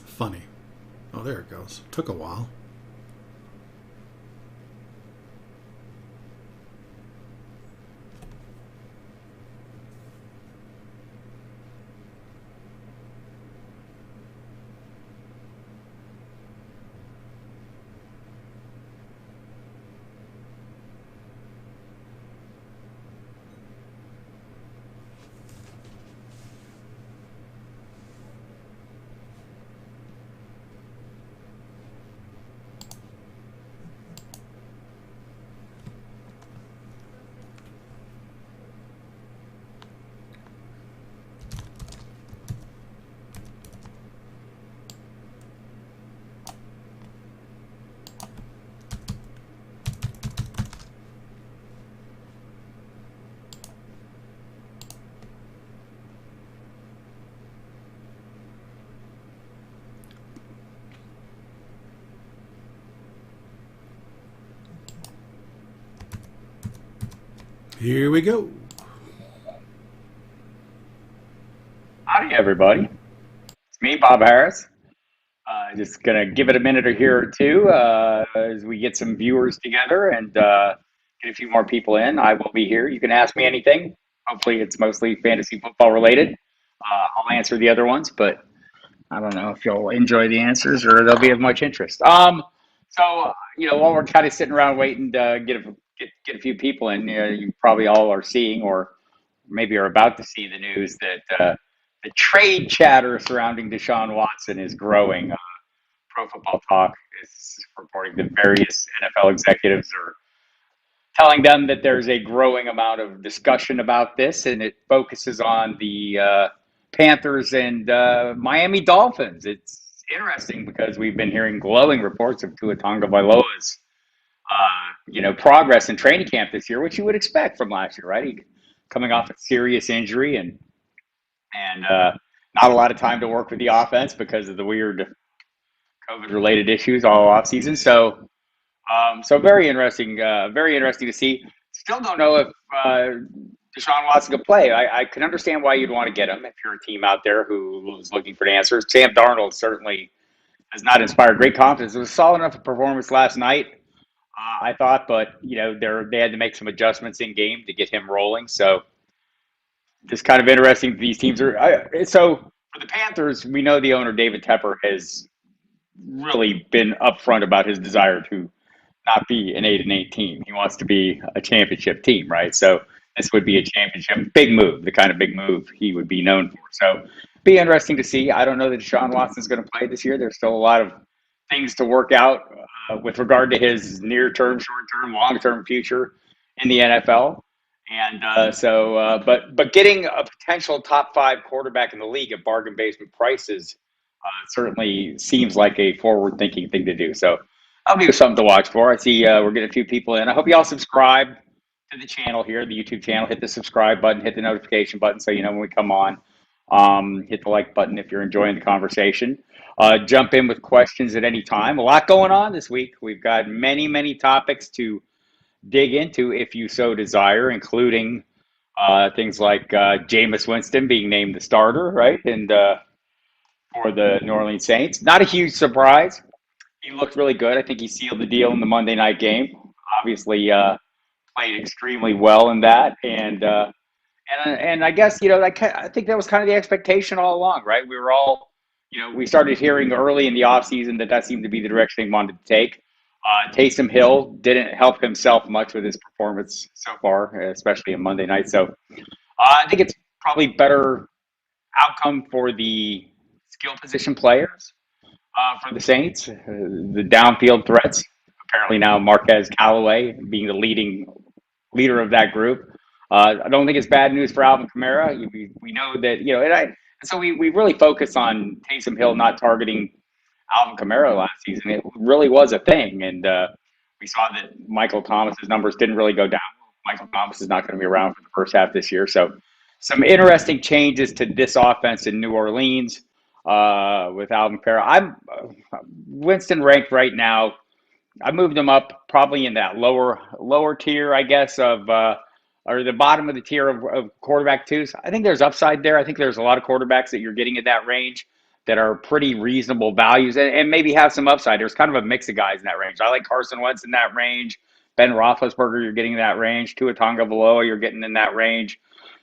Funny. Oh, there it goes. Took a while. Here we go. Howdy, everybody. It's me, Bob Harris. Just gonna give it a minute or here or two as we get some viewers together and get a few more people in. I will be here. You can ask me anything. Hopefully, it's mostly fantasy football related. I'll answer the other ones, but I don't know if you'll enjoy the answers or they'll be of much interest. While we're kind of sitting around waiting to get a few people in, you probably all are seeing or maybe are about to see the news that the trade chatter surrounding Deshaun Watson is growing. Pro Football Talk is reporting that various NFL executives are telling them that there's a growing amount of discussion about this, and it focuses on the Panthers and Miami Dolphins. It's interesting because we've been hearing glowing reports of Tua Tagovailoa's progress in training camp this year, which you would expect from last year, right? Coming off a serious injury and not a lot of time to work with the offense because of the weird COVID-related issues all offseason. So very interesting to see. Still don't know if Deshaun Watson could play. I can understand why you'd want to get him if you're a team out there who is looking for the answers. Sam Darnold certainly has not inspired great confidence. It was a solid enough performance last night, I thought, but they had to make some adjustments in game to get him rolling. So just kind of interesting. These teams are so for the Panthers. We know the owner David Tepper has really been upfront about his desire to not be an 8-8 team. He wants to be a championship team, right? So this would be a championship big move, the kind of big move he would be known for. So be interesting to see. I don't know that Deshaun Watson's going to play this year. There's still a lot of things to work out with regard to his near-term, short-term, long-term future in the NFL. And but getting a potential top 5 quarterback in the league at bargain basement prices certainly seems like a forward-thinking thing to do. So that'll be something to watch for. I see we're getting a few people in. I hope you all subscribe to the channel here, the YouTube channel. Hit the subscribe button, hit the notification button so you know when we come on. Hit the like button if you're enjoying the conversation. Jump in with questions at any time. A lot going on this week. We've got many, many topics to dig into if you so desire, including things like Jameis Winston being named the starter, right? And for the New Orleans Saints. Not a huge surprise. He looked really good. I think he sealed the deal in the Monday night game. Obviously, played extremely well in that, and I guess I think that was kind of the expectation all along, right? We were all, we started hearing early in the offseason that seemed to be the direction they wanted to take. Taysom Hill didn't help himself much with his performance so far, especially on Monday night. So I think it's probably better outcome for the skill position players for the Saints. The downfield threats, apparently now Marquez Callaway being the leader of that group. I don't think it's bad news for Alvin Kamara. We know that, so we really focused on Taysom Hill not targeting Alvin Kamara last season. It really was a thing. And we saw that Michael Thomas's numbers didn't really go down. Michael Thomas is not going to be around for the first half this year. So some interesting changes to this offense in New Orleans with Alvin Kamara. I'm Winston ranked right now. I moved him up probably in that lower tier, I guess, of or the bottom of the tier of quarterback twos. I think there's upside there. I think there's a lot of quarterbacks that you're getting at that range that are pretty reasonable values and maybe have some upside. There's kind of a mix of guys in that range. I like Carson Wentz in that range. Ben Roethlisberger, you're getting in that range. Tua Tagovailoa, you're getting in that range.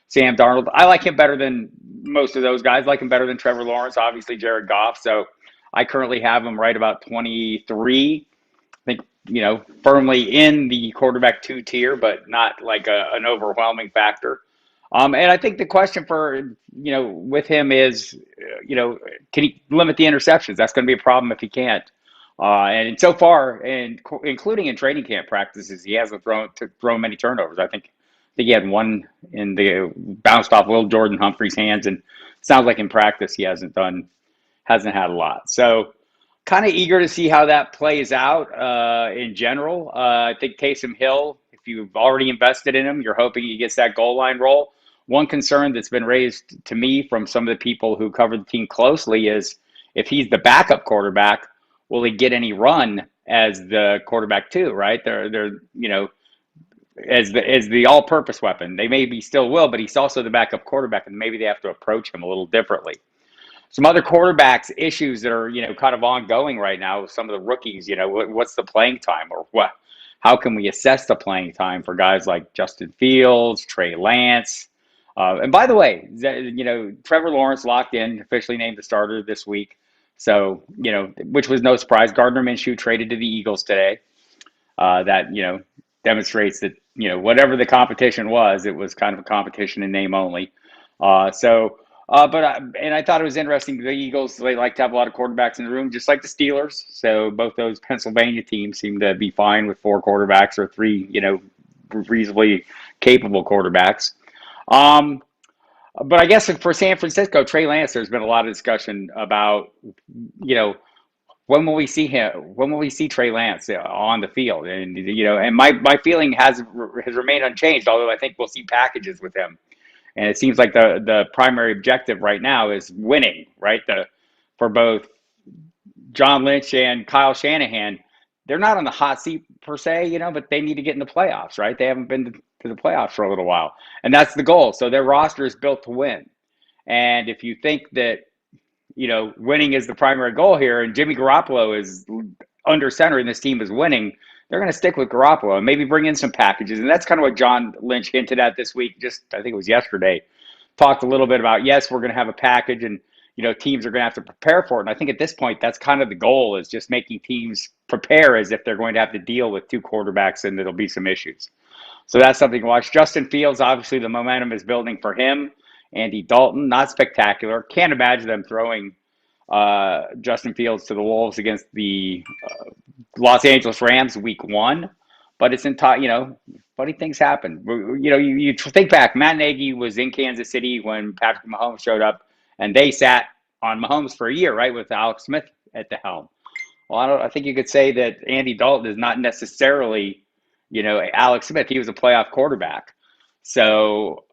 Sam Darnold, I like him better than most of those guys. I like him better than Trevor Lawrence, obviously Jared Goff. So I currently have him right about 23. I think, firmly in the quarterback two tier, but not like an overwhelming factor. And I think the question for, with him is, can he limit the interceptions? That's going to be a problem if he can't. And so far, and including in training camp practices, he hasn't thrown many turnovers. I think he had one in the bounced off Will Jordan Humphrey's hands, and sounds like in practice he hasn't had a lot. So kind of eager to see how that plays out in general. I think Taysom Hill, if you've already invested in him, you're hoping he gets that goal line roll. One concern that's been raised to me from some of the people who cover the team closely is if he's the backup quarterback, will he get any run as the quarterback too? Right? They're as the all-purpose weapon. They maybe still will, but he's also the backup quarterback, and maybe they have to approach him a little differently. Some other quarterbacks issues that are kind of ongoing right now. Some of the rookies, what's the playing time, or what? How can we assess the playing time for guys like Justin Fields, Trey Lance? And by the way, Trevor Lawrence locked in, officially named the starter this week. So, which was no surprise. Gardner Minshew traded to the Eagles today. That, demonstrates that, whatever the competition was, it was kind of a competition in name only. And I thought it was interesting. The Eagles, they like to have a lot of quarterbacks in the room, just like the Steelers. So both those Pennsylvania teams seem to be fine with four quarterbacks or three, reasonably capable quarterbacks. But I guess for San Francisco, Trey Lance, there's been a lot of discussion about, when will we see him? When will we see Trey Lance on the field? And my feeling has remained unchanged. Although I think we'll see packages with him. And it seems like the primary objective right now is winning, right? For both John Lynch and Kyle Shanahan, they're not on the hot seat per se, but they need to get in the playoffs, right? They haven't been to the playoffs for a little while, and that's the goal. So their roster is built to win. And if you think that winning is the primary goal here, and Jimmy Garoppolo is under center, and this team is winning, they're going to stick with Garoppolo and maybe bring in some packages. And that's kind of what John Lynch hinted at this week. I think it was yesterday, talked a little bit about, yes, we're going to have a package and, teams are going to have to prepare for it. And I think at this point, that's kind of the goal, is just making teams prepare as if they're going to have to deal with two quarterbacks and there'll be some issues. So that's something to watch. Justin Fields, obviously the momentum is building for him. Andy Dalton, not spectacular. Can't imagine them throwing Justin Fields to the Wolves against the Los Angeles Rams week 1, but it's funny things happen. You think back, Matt Nagy was in Kansas City when Patrick Mahomes showed up, and they sat on Mahomes for a year, right, with Alex Smith at the helm. Well, I think you could say that Andy Dalton is not necessarily, Alex Smith. He was a playoff quarterback. So,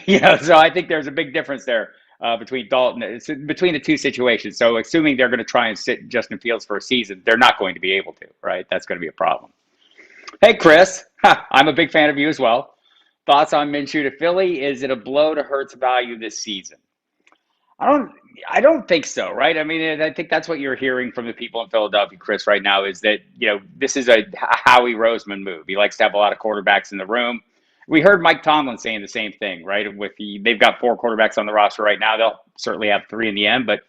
so I think there's a big difference there. Between between the two situations. So assuming they're going to try and sit Justin Fields for a season, they're not going to be able to, right? That's going to be a problem. Hey, Chris, I'm a big fan of you as well. Thoughts on Minshew to Philly? Is it a blow to Hurts' value this season? I don't think so, right? I mean, I think that's what you're hearing from the people in Philadelphia, Chris, right now, is that, this is a Howie Roseman move. He likes to have a lot of quarterbacks in the room. We heard Mike Tomlin saying the same thing, right? They've got 4 quarterbacks on the roster right now. They'll certainly have 3 in the end, but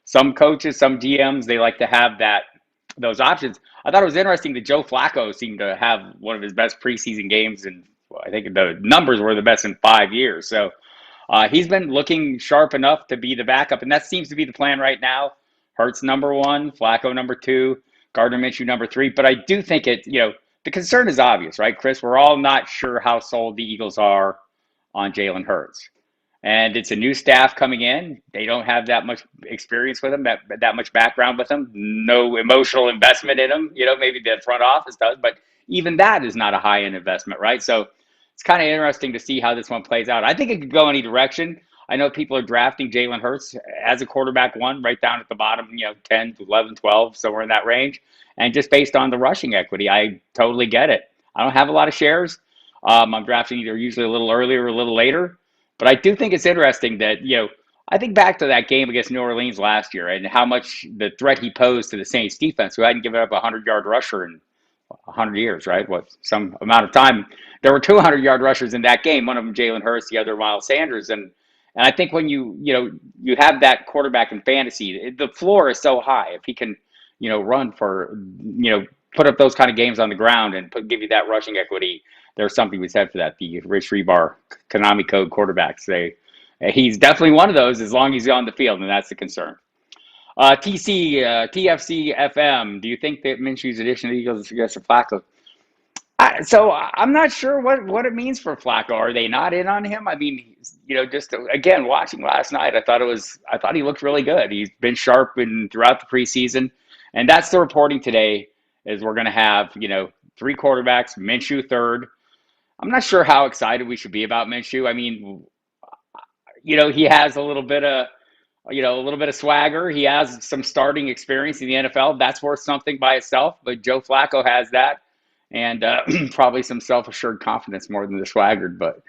some coaches, some GMs, they like to have those options. I thought it was interesting that Joe Flacco seemed to have one of his best preseason games, and I think the numbers were the best in 5 years. So he's been looking sharp enough to be the backup, and that seems to be the plan right now. Hurts number 1, Flacco number 2, Gardner Minshew number 3. But I do think the concern is obvious, right, Chris? We're all not sure how sold the Eagles are on Jalen Hurts. And it's a new staff coming in. They don't have that much experience with him, that much background with him, no emotional investment in him. Maybe the front office does, but even that is not a high-end investment, right? So it's kind of interesting to see how this one plays out. I think it could go any direction. I know people are drafting Jalen Hurts as a quarterback 1 right down at the bottom, 10 to 11, 12, somewhere in that range. And just based on the rushing equity, I totally get it. I don't have a lot of shares. I'm drafting either usually a little earlier or a little later. But I do think it's interesting that, I think back to that game against New Orleans last year, right, and how much the threat he posed to the Saints defense, who hadn't given up a 100-yard rusher in 100 years, right? What, some amount of time. There were 200-yard rushers in that game. One of them Jalen Hurts, the other Miles Sanders, and I think when you have that quarterback in fantasy, the floor is so high. If he can, run for, put up those kind of games on the ground and give you that rushing equity, there's something we said for that. The Rich Rebar Konami code quarterbacks. He's definitely one of those as long as he's on the field, and that's the concern. TFC FM. Do you think that Minshew's addition to the Eagles is suggested Flacco? So I'm not sure what it means for Flacco. Are they not in on him? I mean, just again watching last night, I thought he looked really good. He's been sharp throughout the preseason, and that's the reporting today. Is we're going to have three quarterbacks, Minshew third. I'm not sure how excited we should be about Minshew. I mean, he has a little bit of swagger. He has some starting experience in the NFL. That's worth something by itself. But Joe Flacco has that, and probably some self-assured confidence more than the swaggered. But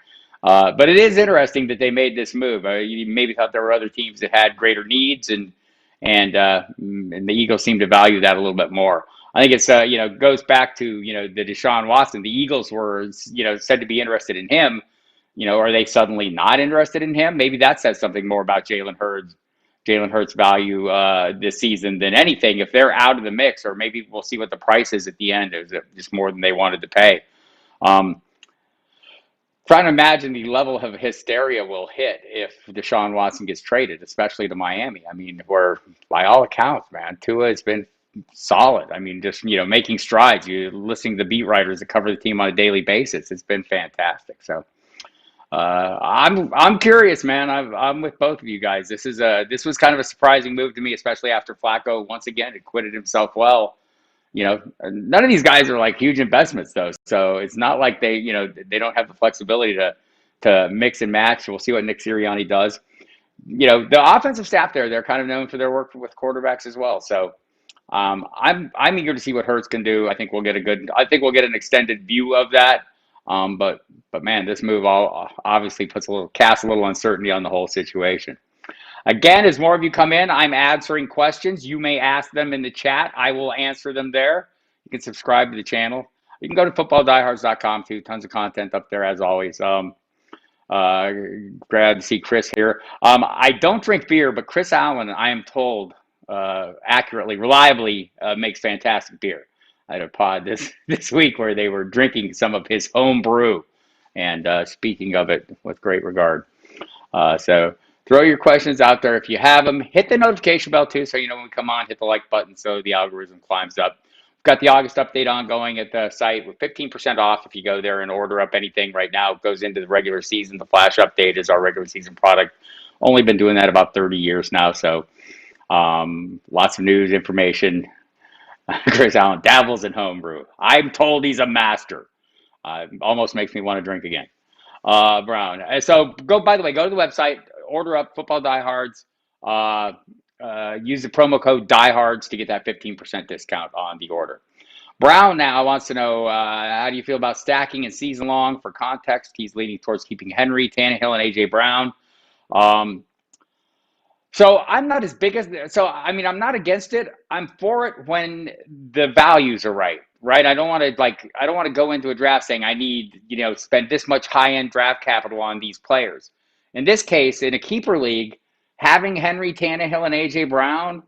it is interesting that they made this move. You maybe thought there were other teams that had greater needs, and the Eagles seem to value that a little bit more. I think it's goes back to the Deshaun Watson. The Eagles were said to be interested in him. Are they suddenly not interested in him? Maybe that says something more about Jalen Hurts' value this season than anything. If they're out of the mix, or maybe we'll see what the price is at the end. Is it just more than they wanted to pay? Trying to imagine the level of hysteria will hit if Deshaun Watson gets traded, especially to Miami. I mean, where by all accounts, man, Tua has been solid. I mean, just making strides. You listening to the beat writers that cover the team on a daily basis. It's been fantastic. So. I'm curious, man. I'm with both of you guys. This was kind of a surprising move to me, especially after Flacco once again acquitted himself well. None of these guys are like huge investments though, so it's not like they don't have the flexibility to mix and match. We'll see what Nick Sirianni does. The offensive staff they're kind of known for their work with quarterbacks as well. So I'm eager to see what Hurts can do. I think we'll get an extended view of that. But man, this move obviously casts a little uncertainty on the whole situation. Again, as more of you come in, I'm answering questions. You may ask them in the chat. I will answer them there. You can subscribe to the channel. You can go to footballdiehards.com too. Tons of content up there as always. Glad to see Chris here. I don't drink beer, but Chris Allen, I am told, accurately, reliably, makes fantastic beer. I had a pod this week where they were drinking some of his home brew, and speaking of it with great regard. So throw your questions out there if you have them. Hit the notification bell too, so when we come on. Hit the like button so the algorithm climbs up. We've got the August update ongoing at the site with 15% off if you go there and order up anything right now. It goes into the regular season. The flash update is our regular season product. Only been doing that about 30 years now, so lots of news, information. Chris Allen dabbles in homebrew. I'm told he's a master. Almost makes me want to drink again. Brown. So by the way, go to the website, order up Football Diehards. Use the promo code Diehards to get that 15% discount on the order. Brown now wants to know, how do you feel about stacking and season long? For context, he's leaning towards keeping Henry, Tannehill, and A.J. Brown. So I'm not I'm not against it. I'm for it when the values are right? I don't want to go into a draft saying I need, spend this much high-end draft capital on these players. In this case, in a keeper league, having Henry, Tannehill, and A.J. Brown,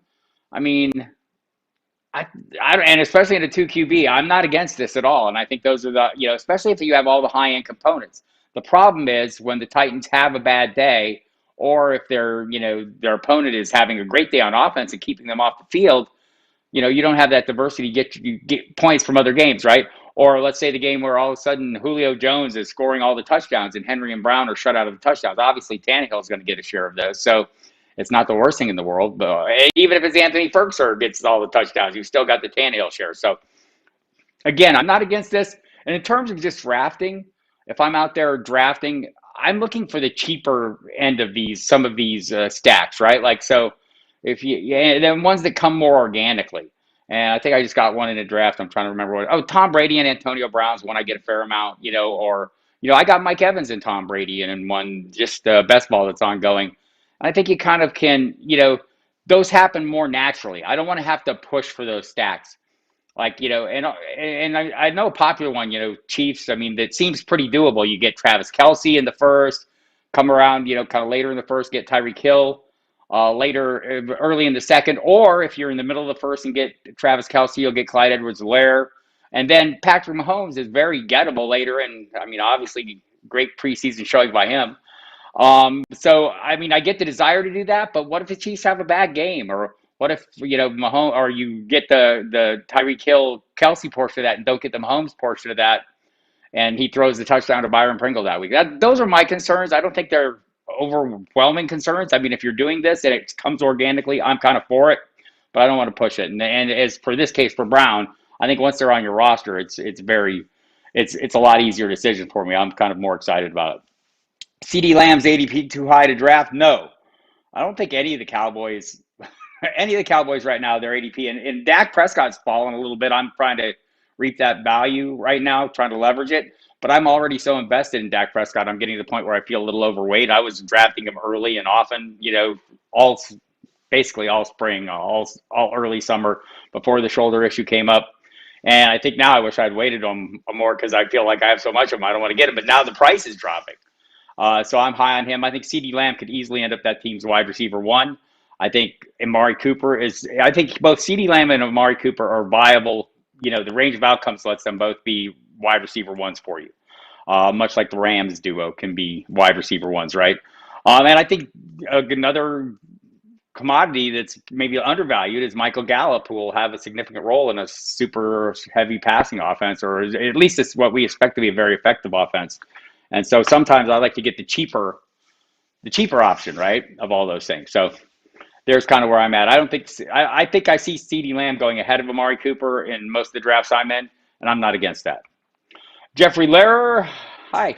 I mean, and especially in a 2 QB, I'm not against this at all. And I think those are especially if you have all the high-end components. The problem is when the Titans have a bad day, or if their opponent is having a great day on offense and keeping them off the field, you don't have that diversity. You get points from other games, right? Or let's say the game where all of a sudden Julio Jones is scoring all the touchdowns and Henry and Brown are shut out of the touchdowns. Obviously, Tannehill is going to get a share of those. So it's not the worst thing in the world. But even if it's Anthony Ferguson gets all the touchdowns, you've still got the Tannehill share. So again, I'm not against this. And in terms of just drafting, if I'm out there drafting, I'm looking for the cheaper end of some of these stacks, right? Like, so then ones that come more organically. And I think I just got one in a draft. I'm trying to remember what. Oh, Tom Brady and Antonio Brown's one I get a fair amount, or I got Mike Evans and Tom Brady and in one just best ball that's ongoing. I think you kind of can, those happen more naturally. I don't want to have to push for those stacks. Like, and I know a popular one, Chiefs. I mean, that seems pretty doable. You get Travis Kelce in the first, come around, kind of later in the first, get Tyreek Hill later, early in the second. Or if you're in the middle of the first and get Travis Kelce, you'll get Clyde Edwards-Helaire. And then Patrick Mahomes is very gettable later. And I mean, obviously, great preseason showing by him. So I mean, I get the desire to do that, but what if the Chiefs have a bad game, or what if Mahomes, or you get the Tyreek Hill Kelce portion of that and don't get the Mahomes portion of that, and he throws the touchdown to Byron Pringle that week? Those are my concerns. I don't think they're overwhelming concerns. I mean, if you're doing this and it comes organically, I'm kind of for it, but I don't want to push it. And as for this case for Brown, I think once they're on your roster, it's a lot easier decision for me. I'm kind of more excited about it. CD Lamb's ADP too high to draft? No, I don't think any of the Cowboys, right now, their ADP, and Dak Prescott's fallen a little bit. I'm trying to reap that value right now, trying to leverage it. But I'm already so invested in Dak Prescott, I'm getting to the point where I feel a little overweight. I was drafting him early and often, all basically all spring, all early summer before the shoulder issue came up. And I think now I wish I'd waited on more because I feel like I have so much of him, I don't want to get him. But now the price is dropping. So I'm high on him. I think CeeDee Lamb could easily end up that team's wide receiver one. I think Amari Cooper I think both CeeDee Lamb and Amari Cooper are viable. The range of outcomes lets them both be wide receiver ones for you. Much like the Rams duo can be wide receiver ones, right? And I think another commodity that's maybe undervalued is Michael Gallup, who will have a significant role in a super heavy passing offense, or at least it's what we expect to be a very effective offense. And so sometimes I like to get the cheaper option, right, of all those things. So there's kind of where I'm at. I think I see CeeDee Lamb going ahead of Amari Cooper in most of the drafts I'm in, and I'm not against that. Jeffrey Lehrer, hi.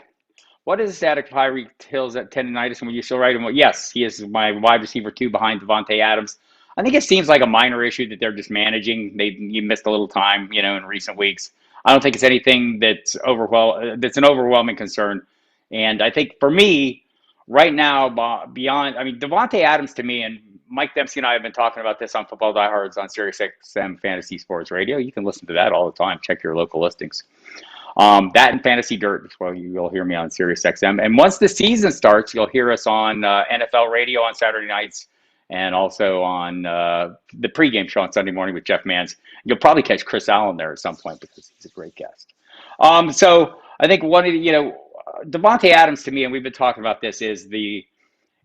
What is the status of Tyreek Hill's tendonitis, and were you still right? Yes, he is my wide receiver 2 behind Devontae Adams. I think it seems like a minor issue that they're just managing. You missed a little time, in recent weeks. I don't think it's anything that's an overwhelming concern. And I think for me, right now, Devontae Adams to me, and Mike Dempsey and I have been talking about this on Football Diehards on SiriusXM Fantasy Sports Radio. You can listen to that all the time. Check your local listings. That and Fantasy Dirt, well, you'll hear me on SiriusXM. And once the season starts, you'll hear us on NFL Radio on Saturday nights, and also on the pregame show on Sunday morning with Jeff Mans. You'll probably catch Chris Allen there at some point because he's a great guest. So I think one of Devontae Adams to me, and we've been talking about this, is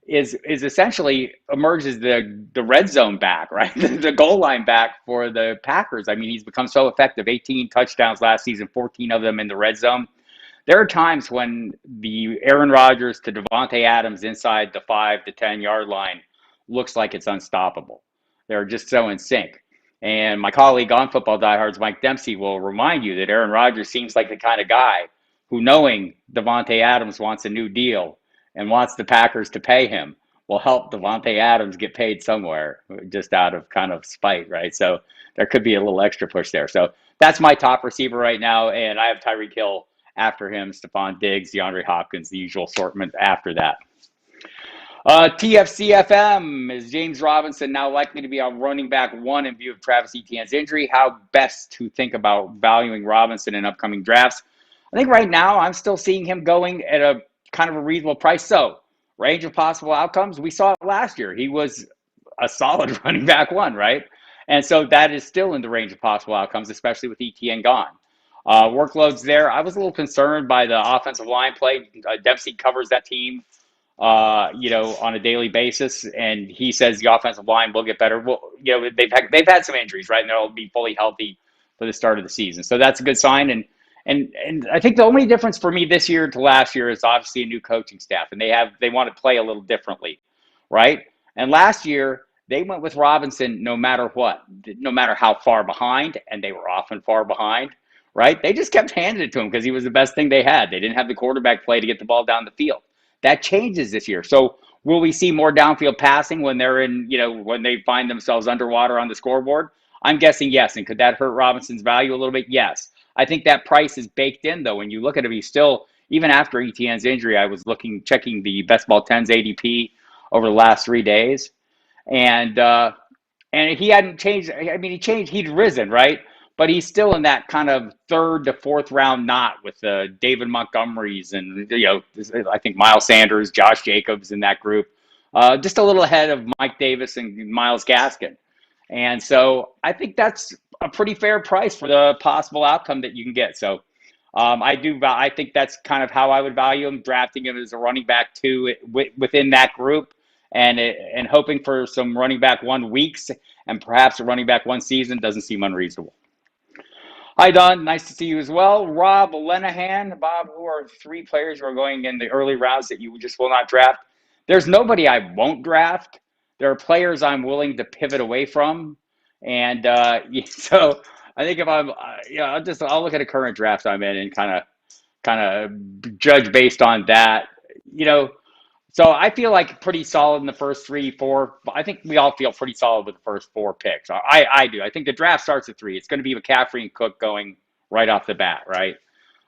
essentially emerges the red zone back, right? The goal line back for the Packers. I mean, he's become so effective. 18 touchdowns last season, 14 of them in the red zone. There are times when the Aaron Rodgers to Devontae Adams inside the 5 to 10 yard line looks like it's unstoppable. They're just so in sync. And my colleague on Football Diehards, Mike Dempsey, will remind you that Aaron Rodgers seems like the kind of guy who, knowing Devontae Adams wants a new deal and wants the Packers to pay him, will help Devontae Adams get paid somewhere just out of kind of spite, right? So there could be a little extra push there. So that's my top receiver right now, and I have Tyreek Hill after him, Stephon Diggs, DeAndre Hopkins, the usual assortment after that. TFCFM, is James Robinson now likely to be our running back 1 in view of Travis Etienne's injury? How best to think about valuing Robinson in upcoming drafts? I think right now I'm still seeing him going at a kind of a reasonable price. So range of possible outcomes, we saw it last year. He was a solid running back 1, right? And so that is still in the range of possible outcomes, especially with Etienne gone. Workloads there. I was a little concerned by the offensive line play. Dempsey covers that team, on a daily basis, and he says the offensive line will get better. Well, they've had some injuries, right? And they'll be fully healthy for the start of the season, so that's a good sign. And I think the only difference for me this year to last year is obviously a new coaching staff, and they want to play a little differently, right? And last year they went with Robinson no matter what, no matter how far behind, and they were often far behind, right? They just kept handing it to him because he was the best thing they had. They didn't have the quarterback play to get the ball down the field. That changes this year. So will we see more downfield passing when they're when they find themselves underwater on the scoreboard? I'm guessing yes. And could that hurt Robinson's value a little bit? Yes. I think that price is baked in, though. When you look at him, he's still, even after ETN's injury, I was checking the best ball 10's ADP over the last 3 days. And he hadn't changed. I mean, he'd risen, right? But he's still in that kind of third to fourth round knot with David Montgomery's and, I think Miles Sanders, Josh Jacobs in that group. Just a little ahead of Mike Davis and Miles Gaskin. And so I think that's a pretty fair price for the possible outcome that you can get. So I think that's kind of how I would value him, drafting him as a running back two within that group, and hoping for some running back 1 weeks and perhaps a running back 1 season doesn't seem unreasonable. Hi, Don. Nice to see you as well. Rob Lenahan. Bob, who are three players who are going in the early rounds that you just will not draft? There's nobody I won't draft. There are players I'm willing to pivot away from. And so I think if I'll look at a current draft I'm in and kind of judge based on that. You know, so I feel like pretty solid in the first 3, 4. I think we all feel pretty solid with the first 4 picks. I do. I think the draft starts at 3. It's going to be McCaffrey and Cook going right off the bat, right?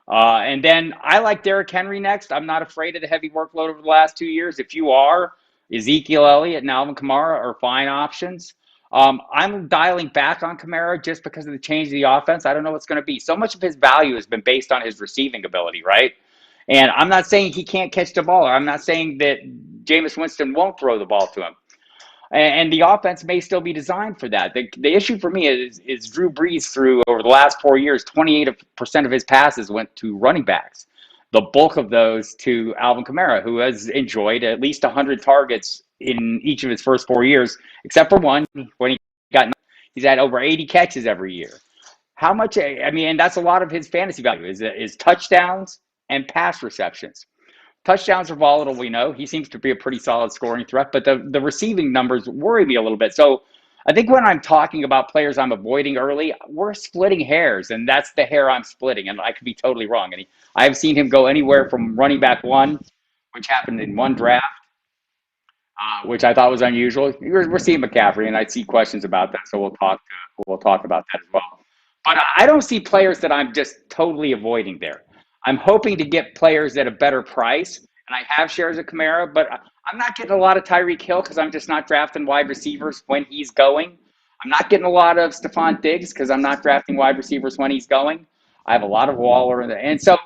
And then I like Derrick Henry next. I'm not afraid of the heavy workload over the last 2 years. If you are, Ezekiel Elliott and Alvin Kamara are fine options. I'm dialing back on Kamara just because of the change of the offense. I don't know what's going to be. So much of his value has been based on his receiving ability, right? And I'm not saying he can't catch the ball. I'm not saying that Jameis Winston won't throw the ball to him. And the offense may still be designed for that. The issue for me is Drew Brees threw over the last 4 years, 28% of his passes went to running backs. The bulk of those to Alvin Kamara, who has enjoyed at least 100 targets in each of his first 4 years, except for one when he got. He's had over 80 catches every year. How much? I mean, and that's a lot of his fantasy value is touchdowns and pass receptions. Touchdowns are volatile, we know. He seems to be a pretty solid scoring threat, but the receiving numbers worry me a little bit. So I think when I'm talking about players I'm avoiding early, we're splitting hairs, and that's the hair I'm splitting, and I could be totally wrong. And I've seen him go anywhere from running back 1, which happened in one draft, which I thought was unusual. We're seeing McCaffrey, and I see questions about that, so we'll talk about that as well. But I don't see players that I'm just totally avoiding there. I'm hoping to get players at a better price, and I have shares of Kamara, but I'm not getting a lot of Tyreek Hill because I'm just not drafting wide receivers when he's going. I'm not getting a lot of Stephon Diggs because I'm not drafting wide receivers when he's going. I have a lot of Waller, and so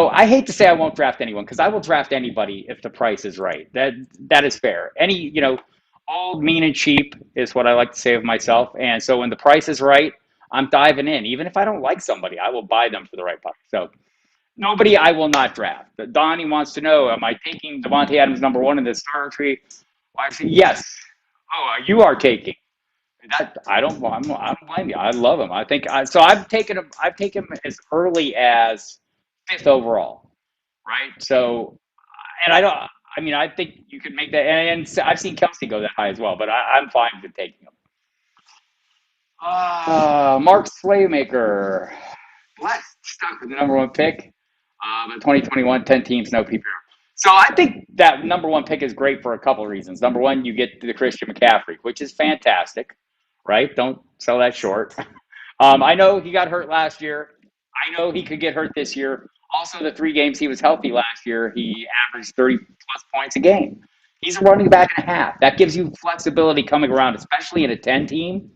I hate to say I won't draft anyone because I will draft anybody if the price is right. That is fair. Old, mean, and cheap is what I like to say of myself. And so when the price is right, I'm diving in. Even if I don't like somebody, I will buy them for the right price. So nobody I will not draft. Donnie wants to know, am I taking Devontae Adams #1 in the starter tree? Well, actually, yes. Oh, you are taking that. I don't blame you. I love him. I think so. I've taken him. I've taken him as early as 5th overall, right? So, and I don't. I mean, I think you could make that. And I've seen Kelsey go that high as well, but I'm fine with taking him. Mark Slaymaker. Let's stuck with the #1 pick. The 2021 10 teams, no PPR. So I think that #1 pick is great for a couple of reasons. Number one, you get the Christian McCaffrey, which is fantastic, right? Don't sell that short. I know he got hurt last year. I know he could get hurt this year. Also, the 3 games he was healthy last year, he averaged 30 plus points a game. He's a running back and a half. That gives you flexibility coming around, especially in a 10 team.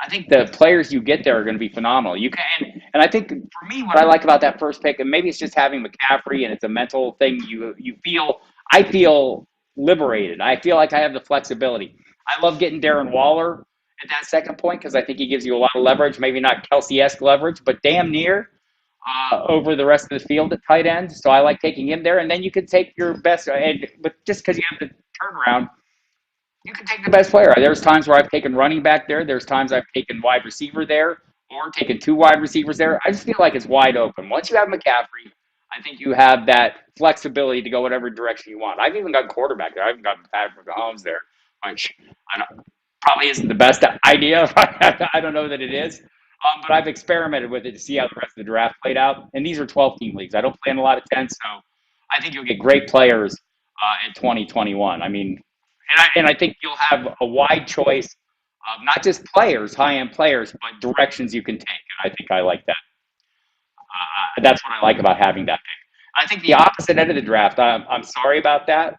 I think the players you get there are going to be phenomenal. You can, and I think for me, what I like about that first pick, and maybe it's just having McCaffrey, and it's a mental thing. I feel liberated. I feel like I have the flexibility. I love getting Darren Waller at that second point because I think he gives you a lot of leverage. Maybe not Kelsey-esque leverage, but damn near over the rest of the field at tight end. So I like taking him there, and then you can take your best. But just because you have the turnaround, you can take the best player. There's times where I've taken running back there. There's times I've taken wide receiver there or taken 2 wide receivers there. I just feel like it's wide open. Once you have McCaffrey, I think you have that flexibility to go whatever direction you want. I've even got quarterback there. I've even got Patrick Mahomes there, which probably isn't the best idea. I don't know that it is. But I've experimented with it to see how the rest of the draft played out. And these are 12-team leagues. I don't play in a lot of 10s, so I think you'll get great players in 2021. I mean, and I think you'll have a wide choice of not just players, high end players, but directions you can take. And I think I like that. That's what I like about having that pick. I think the opposite end of the draft. I'm sorry about that.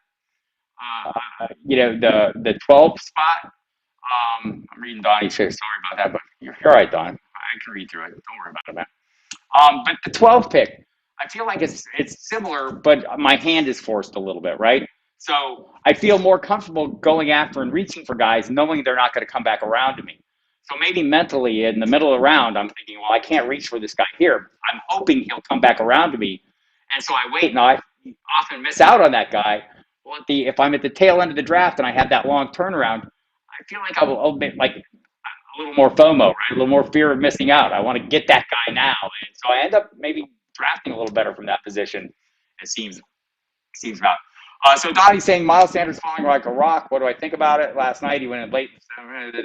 The 12th spot. I'm reading Donnie's face. Sorry about that, but you're all right, Don. I can read through it. Don't worry about it, man. But the 12th pick, I feel like it's similar, but my hand is forced a little bit, right? So I feel more comfortable going after and reaching for guys, knowing they're not going to come back around to me. So maybe mentally in the middle of the round, I'm thinking, well, I can't reach for this guy here. I'm hoping he'll come back around to me, and so I wait. Now I often miss out on that guy. Well, if I'm at the tail end of the draft and I have that long turnaround, I feel like I'll be like a little more FOMO, right? A little more fear of missing out. I want to get that guy now, and so I end up maybe drafting a little better from that position. It seems about. So Dottie's saying Miles Sanders falling like a rock. What do I think about it? Last night he went in late. I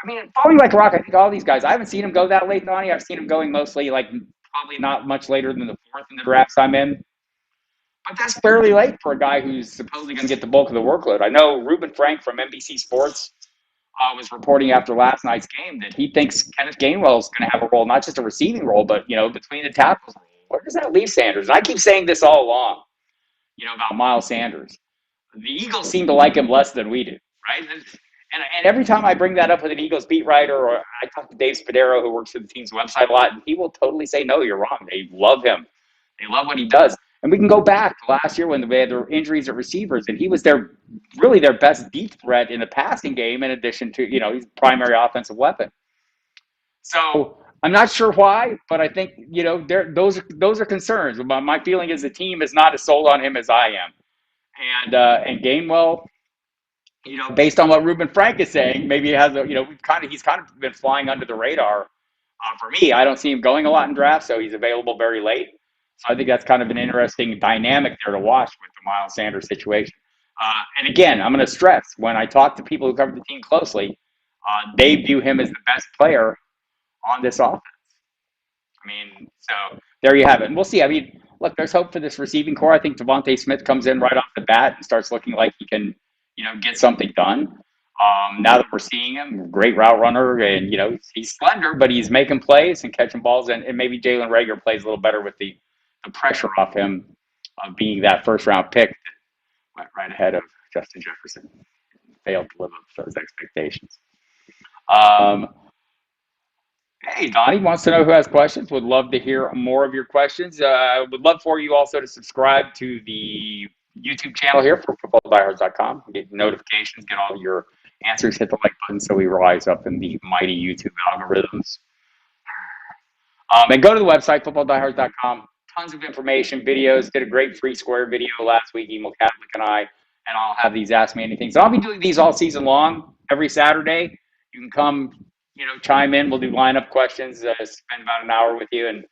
mean, falling like a rock. I think all these guys. I haven't seen him go that late, Donnie. I've seen him going mostly like probably not much later than the fourth in the drafts I'm in. But that's fairly late for a guy who's supposedly going to get the bulk of the workload. I know Ruben Frank from NBC Sports was reporting after last night's game that he thinks Kenneth Gainwell is going to have a role, not just a receiving role, but between the tackles. Where does that leave Sanders? And I keep saying this all along, about Miles Sanders. The Eagles seem to like him less than we do, right? And every time I bring that up with an Eagles beat writer, or I talk to Dave Spadaro, who works for the team's website a lot, and he will totally say, no, you're wrong. They love him. They love what he does. And we can go back to last year when they had their injuries at receivers, and he was really their best deep threat in the passing game, in addition to, he's a primary offensive weapon. So I'm not sure why, but I think, those are concerns. My feeling is the team is not as sold on him as I am. And Gainwell, based on what Ruben Frank is saying, maybe he has he's kind of been flying under the radar. For me, I don't see him going a lot in drafts, so he's available very late. So I think that's kind of an interesting dynamic there to watch with the Miles Sanders situation. And again, I'm going to stress, when I talk to people who cover the team closely, they view him as the best player on this offense. I mean, so there you have it. And we'll see. I mean, look, there's hope for this receiving core. I think Devontae Smith comes in right off the bat and starts looking like he can, get something done. Now that we're seeing him, great route runner, and, he's slender, but he's making plays and catching balls. And maybe Jalen Reagor plays a little better with the pressure off him of being that first-round pick that went right ahead of Justin Jefferson. Failed to live up to those expectations. Hey, Donnie wants to know who has questions. Would love to hear more of your questions. Would love for you also to subscribe to the YouTube channel here for footballdiehards.com. Get notifications, get all your answers, hit the like button so we rise up in the mighty YouTube algorithms. And go to the website, footballdiehards.com. Tons of information, videos. Did a great free square video last week, Emo Catholic and I, and I'll have these Ask Me Anything. So I'll be doing these all season long, every Saturday. You can come, chime in. We'll do lineup questions, spend about an hour with you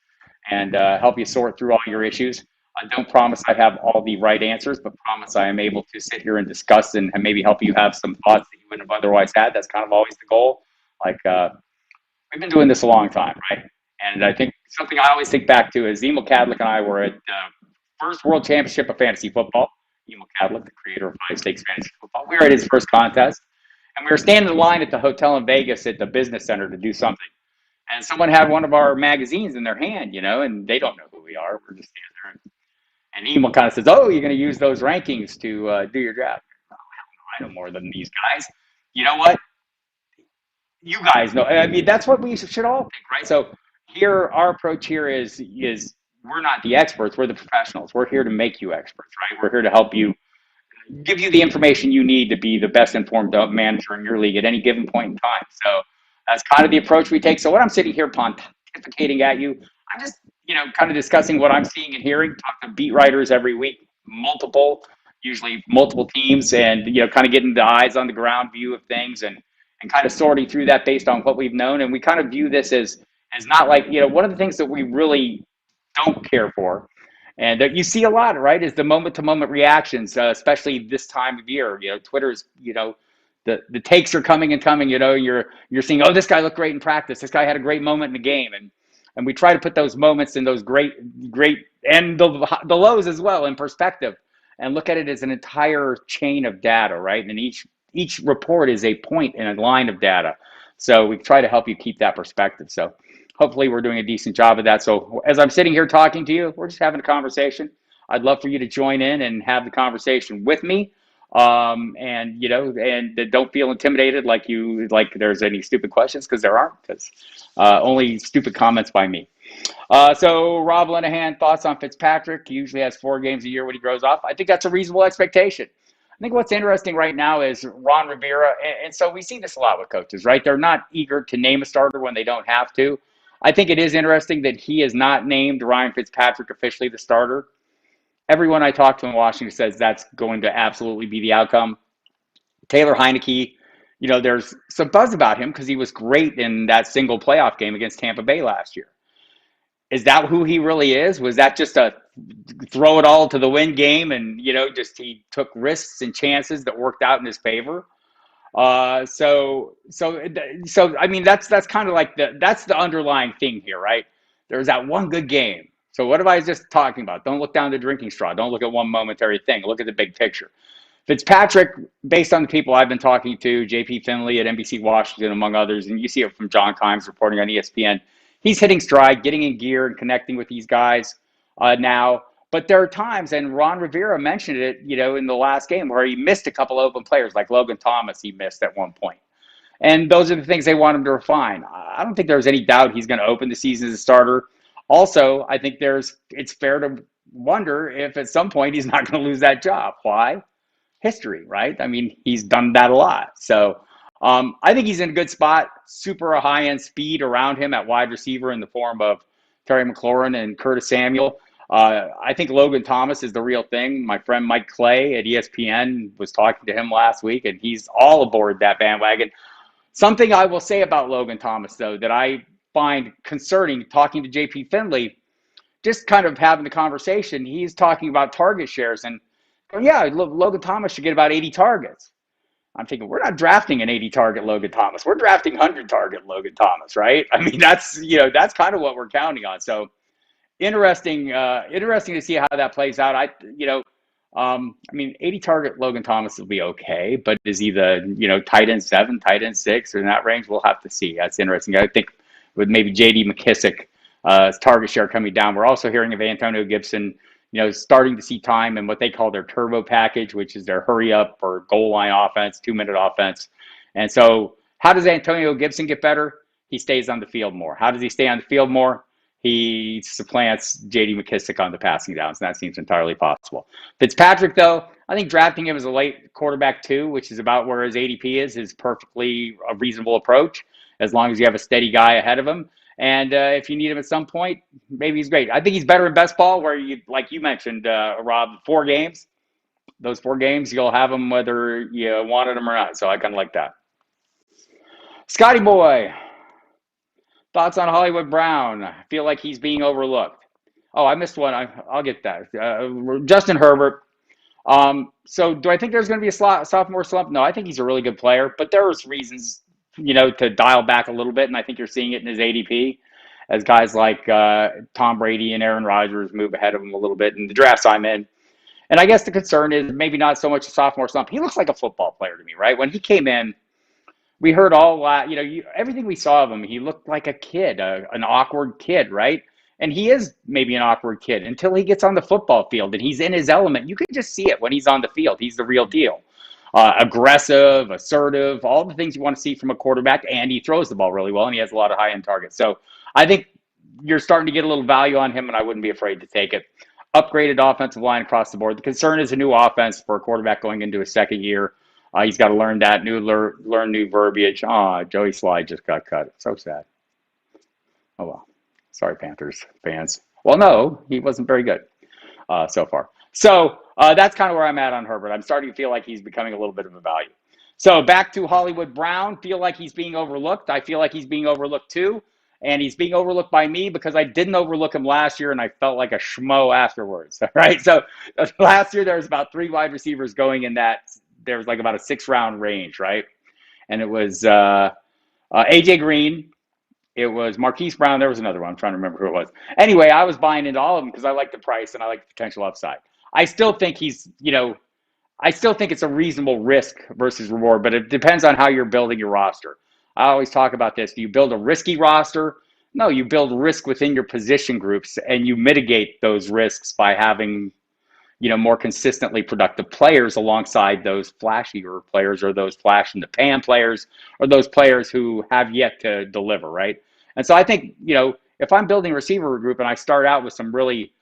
and help you sort through all your issues. I don't promise I have all the right answers, but promise I am able to sit here and discuss and maybe help you have some thoughts that you wouldn't have otherwise had. That's kind of always the goal. Like, we've been doing this a long time, right? And I think something I always think back to is Emil Cadlick and I were at the first World Championship of Fantasy Football. Emil Cadlick, the creator of Five Stakes Fantasy Football. We were at his first contest, and we were standing in line at the hotel in Vegas at the business center to do something. And someone had one of our magazines in their hand, and they don't know who we are. We're just standing there. And Emil kind of says, oh, you're going to use those rankings to do your draft. Oh, hell no, I know more than these guys. You know what? You guys know. I mean, that's what we should all think, right? So here, our approach here is we're not the experts. We're the professionals. We're here to make you experts, right? We're here to help you, give you the information you need to be the best informed manager in your league at any given point in time. So that's kind of the approach we take. So when I'm sitting here pontificating at you, I'm just, kind of discussing what I'm seeing and hearing. Talk to beat writers every week, usually multiple teams, and, kind of getting the eyes on the ground view of things and kind of sorting through that based on what we've known. And we kind of view this as not like, one of the things that we really don't care for, and that you see a lot, right, is the moment-to-moment reactions, especially this time of year. Twitter's, the takes are coming and coming. You're seeing, oh, this guy looked great in practice. This guy had a great moment in the game, and we try to put those moments and those great, and the lows as well in perspective, and look at it as an entire chain of data, right? And each each report is a point in a line of data. So we try to help you keep that perspective. So hopefully we're doing a decent job of that. So as I'm sitting here talking to you, we're just having a conversation. I'd love for you to join in and have the conversation with me. And don't feel intimidated like there's any stupid questions, because there aren't, because only stupid comments by me. So Rob Linehan, thoughts on Fitzpatrick? He usually has 4 games a year when he grows off. I think that's a reasonable expectation. I think what's interesting right now is Ron Rivera, and so we see this a lot with coaches, right? They're not eager to name a starter when they don't have to. I think it is interesting that he has not named Ryan Fitzpatrick officially the starter. Everyone I talk to in Washington says that's going to absolutely be the outcome. Taylor Heineke, there's some buzz about him because he was great in that single playoff game against Tampa Bay last year. Is that who he really is? Was that just a throw it all to the win game, and just he took risks and chances that worked out in his favor? So I mean, that's kind of like that's the underlying thing here, right? There's that one good game. So what am I just talking about? Don't look down the drinking straw. Don't look at one momentary thing. Look at the big picture. Fitzpatrick, based on the people I've been talking to, JP Finley at NBC Washington, among others, and you see it from John Kimes reporting on ESPN, he's hitting stride, getting in gear, and connecting with these guys now. But there are times, and Ron Rivera mentioned it, in the last game, where he missed a couple open players, like Logan Thomas he missed at one point. And those are the things they want him to refine. I don't think there's any doubt he's going to open the season as a starter. Also, I think it's fair to wonder if at some point he's not going to lose that job. Why? History, right? I mean, he's done that a lot. So I think he's in a good spot. Super high-end speed around him at wide receiver in the form of Terry McLaurin and Curtis Samuel. I think Logan Thomas is the real thing. My friend Mike Clay at ESPN was talking to him last week, and he's all aboard that bandwagon. Something I will say about Logan Thomas, though, that I find concerning, talking to JP Finley, just kind of having the conversation, he's talking about target shares, and yeah, Logan Thomas should get about 80 targets. I'm thinking, we're not drafting an 80 target Logan Thomas. We're drafting 100 target Logan Thomas, right? I mean, that's kind of what we're counting on. So interesting to see how that plays out. I mean, 80 target Logan Thomas will be okay, but is he the, tight end 7, tight end 6, or in that range? We'll have to see. That's interesting. I think with maybe J.D. McKissick, target share coming down. We're also hearing of Antonio Gibson, starting to see time in what they call their turbo package, which is their hurry up or goal line offense, 2-minute offense. And so how does Antonio Gibson get better? He stays on the field more. How does he stay on the field more? He supplants J.D. McKissick on the passing downs, and that seems entirely possible. Fitzpatrick, though, I think drafting him as a late quarterback 2, which is about where his ADP is perfectly a reasonable approach, as long as you have a steady guy ahead of him. And if you need him at some point, maybe he's great. I think he's better in best ball, where like you mentioned, Rob, 4 games. Those 4 games, you'll have him whether you wanted him or not. So I kind of like that. Scotty Boy, thoughts on Hollywood Brown? I feel like he's being overlooked. Oh, I missed one. I'll get that. Justin Herbert. So do I think there's going to be a sophomore slump? No, I think he's a really good player, but there's reasons to dial back a little bit, and I think you're seeing it in his ADP as guys like Tom Brady and Aaron Rodgers move ahead of him a little bit in the drafts I'm in. And I guess the concern is maybe not so much a sophomore slump. He looks like a football player to me, right? When he came in, we heard everything we saw of him. He looked like a kid, an awkward kid, right? And he is maybe an awkward kid until he gets on the football field and he's in his element. You can just see it when he's on the field. He's the real deal. Aggressive, assertive, all the things you want to see from a quarterback, and he throws the ball really well, and he has a lot of high-end targets. So I think you're starting to get a little value on him, and I wouldn't be afraid to take it. Upgraded offensive line across the board. The concern is a new offense for a quarterback going into his second year. He's got to learn that, learn new verbiage. Joey Slye just got cut. So sad. Oh, well. Sorry, Panthers fans. Well, no, he wasn't very good so far. So that's kind of where I'm at on Herbert. I'm starting to feel like he's becoming a little bit of a value. So back to Hollywood Brown. Feel like he's being overlooked. I feel like he's being overlooked too. And he's being overlooked by me because I didn't overlook him last year and I felt like a schmo afterwards. Right? So last year there was about 3 wide receivers going in that. There was like about a 6-round range, right? And it was A.J. Green. It was Marquise Brown. There was another one. I'm trying to remember who it was. Anyway, I was buying into all of them because I like the price and I like the potential upside. I still think he's, I still think it's a reasonable risk versus reward, but it depends on how you're building your roster. I always talk about this. Do you build a risky roster? No, you build risk within your position groups and you mitigate those risks by having more consistently productive players alongside those flashier players or those flash in the pan players or those players who have yet to deliver, right? And so I think, if I'm building a receiver group and I start out with some really,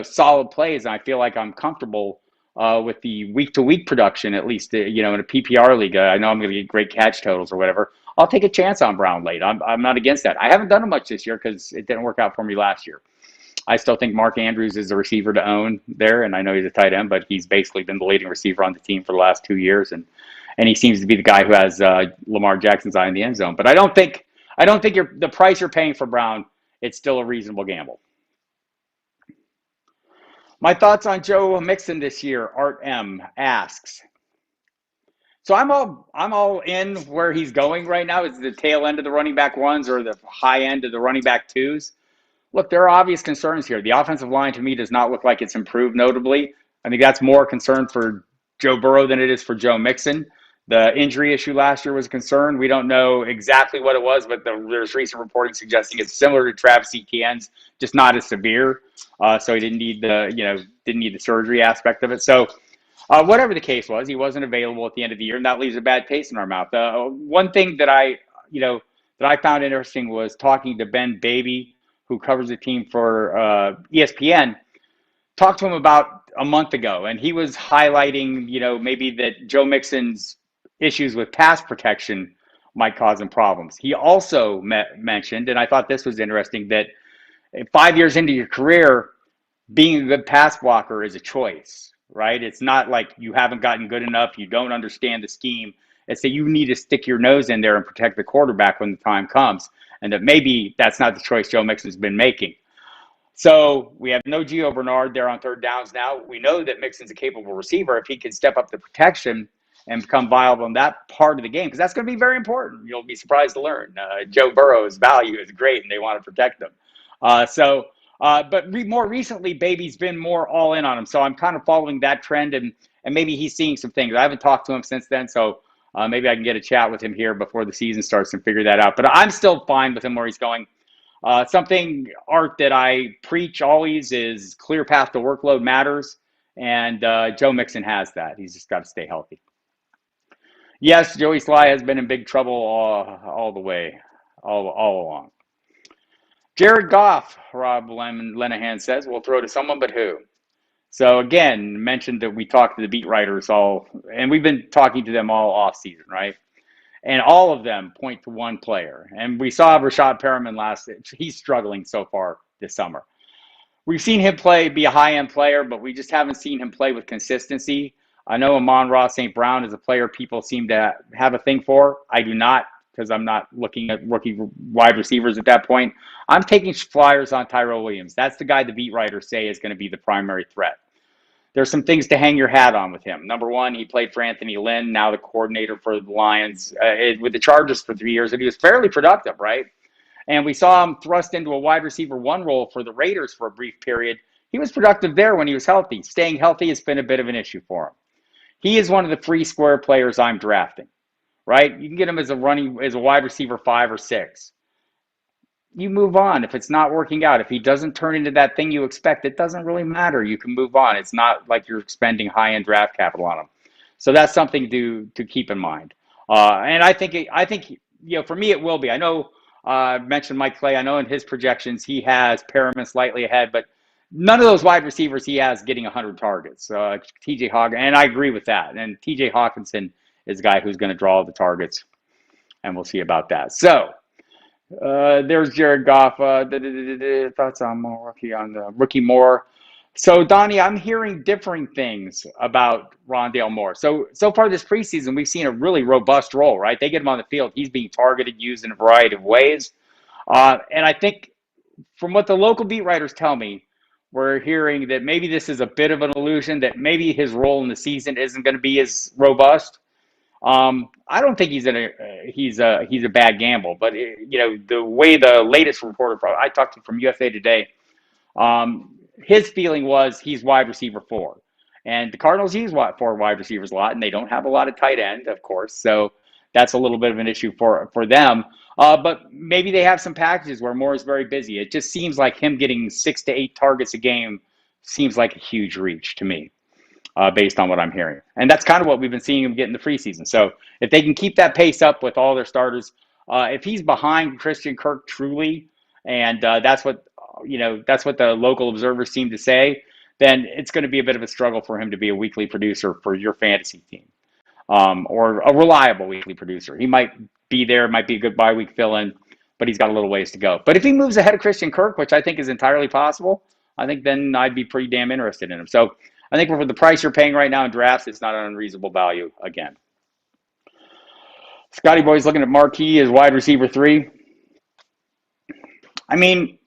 solid plays and I feel like I'm comfortable with the week to week production, at least, in a PPR league, I know I'm going to get great catch totals or whatever. I'll take a chance on Brown late. I'm not against that. I haven't done it much this year because it didn't work out for me last year. I still think Mark Andrews is a receiver to own there, and I know he's a tight end, but he's basically been the leading receiver on the team for the last 2 years, and he seems to be the guy who has Lamar Jackson's eye in the end zone. But I don't think the price you're paying for Brown. It's still a reasonable gamble. My thoughts on Joe Mixon this year. Art M asks. So I'm all in where he's going right now. Is the tail end of the running back ones or the high end of the running back twos? Look, there are obvious concerns here. The offensive line to me does not look like it's improved notably. I think that's more a concern for Joe Burrow than it is for Joe Mixon. The injury issue last year was a concern. We don't know exactly what it was, but there's recent reporting suggesting it's similar to Travis Etienne's, just not as severe. So he didn't need the surgery aspect of it. So whatever the case was, he wasn't available at the end of the year, and that leaves a bad taste in our mouth. One thing that I found interesting was talking to Ben Baby, who covers the team for ESPN, talked to him about a month ago, and he was highlighting, maybe that Joe Mixon's issues with pass protection might cause him problems. He also mentioned, and I thought this was interesting, that 5 years into your career, being a good pass blocker is a choice, right? It's not like you haven't gotten good enough, you don't understand the scheme. It's that you need to stick your nose in there and protect the quarterback when the time comes, and that maybe that's not the choice Joe Mixon's been making. So we have no Gio Bernard there on third downs now. We know that Mixon's a capable receiver if he can step up the protection and become viable in that part of the game, because that's going to be very important. You'll be surprised to learn. Joe Burrow's value is great, and they want to protect him. But more recently, Baby's been more all in on him. So I'm kind of following that trend, and maybe he's seeing some things. I haven't talked to him since then, so maybe I can get a chat with him here before the season starts and figure that out. But I'm still fine with him where he's going. Something, Art, that I preach always is clear path to workload matters, and Joe Mixon has that. He's just got to stay healthy. Yes, Joey Sly has been in big trouble all the way, all along. Jared Goff, Rob Lenahan says, we'll throw to someone, but who? So again, mentioned that we talked to the beat writers all, and we've been talking to them all off season, right? And all of them point to one player. And we saw Rashad Perriman he's struggling so far this summer. We've seen him be a high-end player, but we just haven't seen him play with consistency. I know Amon-Ra St. Brown is a player people seem to have a thing for. I do not, because I'm not looking at rookie wide receivers at that point. I'm taking flyers on Tyrell Williams. That's the guy the beat writers say is going to be the primary threat. There's some things to hang your hat on with him. Number one, he played for Anthony Lynn, now the coordinator for the Lions, with the Chargers for 3 years, and he was fairly productive, right? And we saw him thrust into a wide receiver one role for the Raiders for a brief period. He was productive there when he was healthy. Staying healthy has been a bit of an issue for him. He is one of the free square players I'm drafting, right? You can get him as a wide receiver 5 or 6. You move on. If it's not working out, if he doesn't turn into that thing you expect, it doesn't really matter. You can move on. It's not like you're expending high-end draft capital on him. So that's something to keep in mind. And I think for me it will be. I know I mentioned Mike Clay. I know in his projections he has Perriman slightly ahead, but none of those wide receivers he has getting 100 targets. TJ Hawk, and I agree with that. And TJ Hawkinson is a guy who's going to draw the targets, and we'll see about that. So. There's Jared Goff. Thoughts on rookie Moore. So Donnie, I'm hearing differing things about Rondale Moore. So far this preseason, we've seen a really robust role, right? They get him on the field. He's being targeted, used in a variety of ways. And I think from what the local beat writers tell me, we're hearing that maybe this is a bit of an illusion, that maybe his role in the season isn't going to be as robust. I don't think he's a bad gamble, but the way the latest reporter I talked to from USA Today, his feeling was he's wide receiver 4, And the Cardinals use four wide receivers a lot, and they don't have a lot of tight end, of course. So that's a little bit of an issue for them. But maybe they have some packages where Moore is very busy. It just seems like him getting 6 to 8 targets a game seems like a huge reach to me, based on what I'm hearing. And that's kind of what we've been seeing him get in the preseason. So if they can keep that pace up with all their starters, if he's behind Christian Kirk truly, and that's what the local observers seem to say, then it's going to be a bit of a struggle for him to be a weekly producer for your fantasy team, or a reliable weekly producer. He might be there, might be a good bye week fill in, but he's got a little ways to go. But if he moves ahead of Christian Kirk, which I think is entirely possible, I think then I'd be pretty damn interested in him. So I think for the price you're paying right now in drafts, it's not an unreasonable value again. Scotty Boy's looking at Marquis as wide receiver 3. I mean,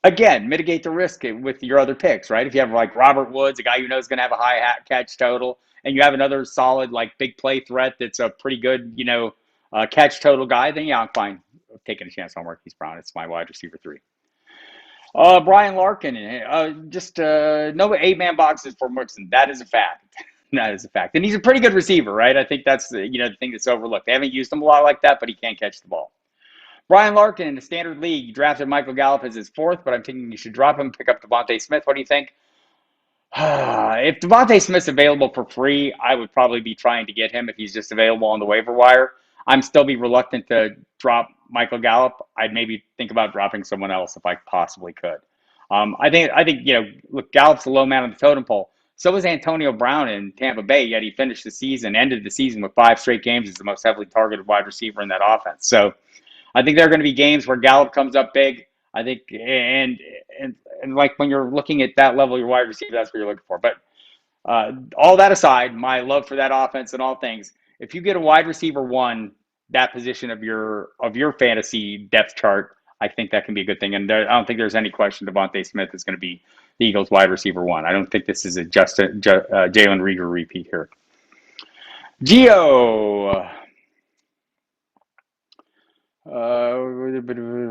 again, mitigate the risk with your other picks, right? If you have like Robert Woods, a guy you know is going to have a high catch total, and you have another solid like big play threat that's a pretty good, catch total guy, then yeah, I'm fine taking a chance on Marquise Brown. It's my wide receiver 3. Brian Larkin, just no 8-man boxes for Mixon. That is a fact. That is a fact. And he's a pretty good receiver, right? I think that's the thing that's overlooked. They haven't used him a lot like that, but he can't catch the ball. Brian Larkin in the standard league, you drafted Michael Gallup as his 4th, but I'm thinking you should drop him and pick up Devontae Smith. What do you think? If Devontae Smith's available for free, I would probably be trying to get him if he's just available on the waiver wire. I'm still be reluctant to drop Michael Gallup. I'd maybe think about dropping someone else if I possibly could. I think look, Gallup's a low man on the totem pole. So was Antonio Brown in Tampa Bay, yet he ended the season with 5 straight games as the most heavily targeted wide receiver in that offense. So I think there are going to be games where Gallup comes up big. I think, and like when you're looking at that level, your wide receiver, that's what you're looking for. But all that aside, my love for that offense and all things, if you get a wide receiver 1, that position of your fantasy depth chart, I think that can be a good thing. And I don't think there's any question Devontae Smith is going to be the Eagles' wide receiver 1. I don't think this is just a Jalen Reagor repeat here. Gio.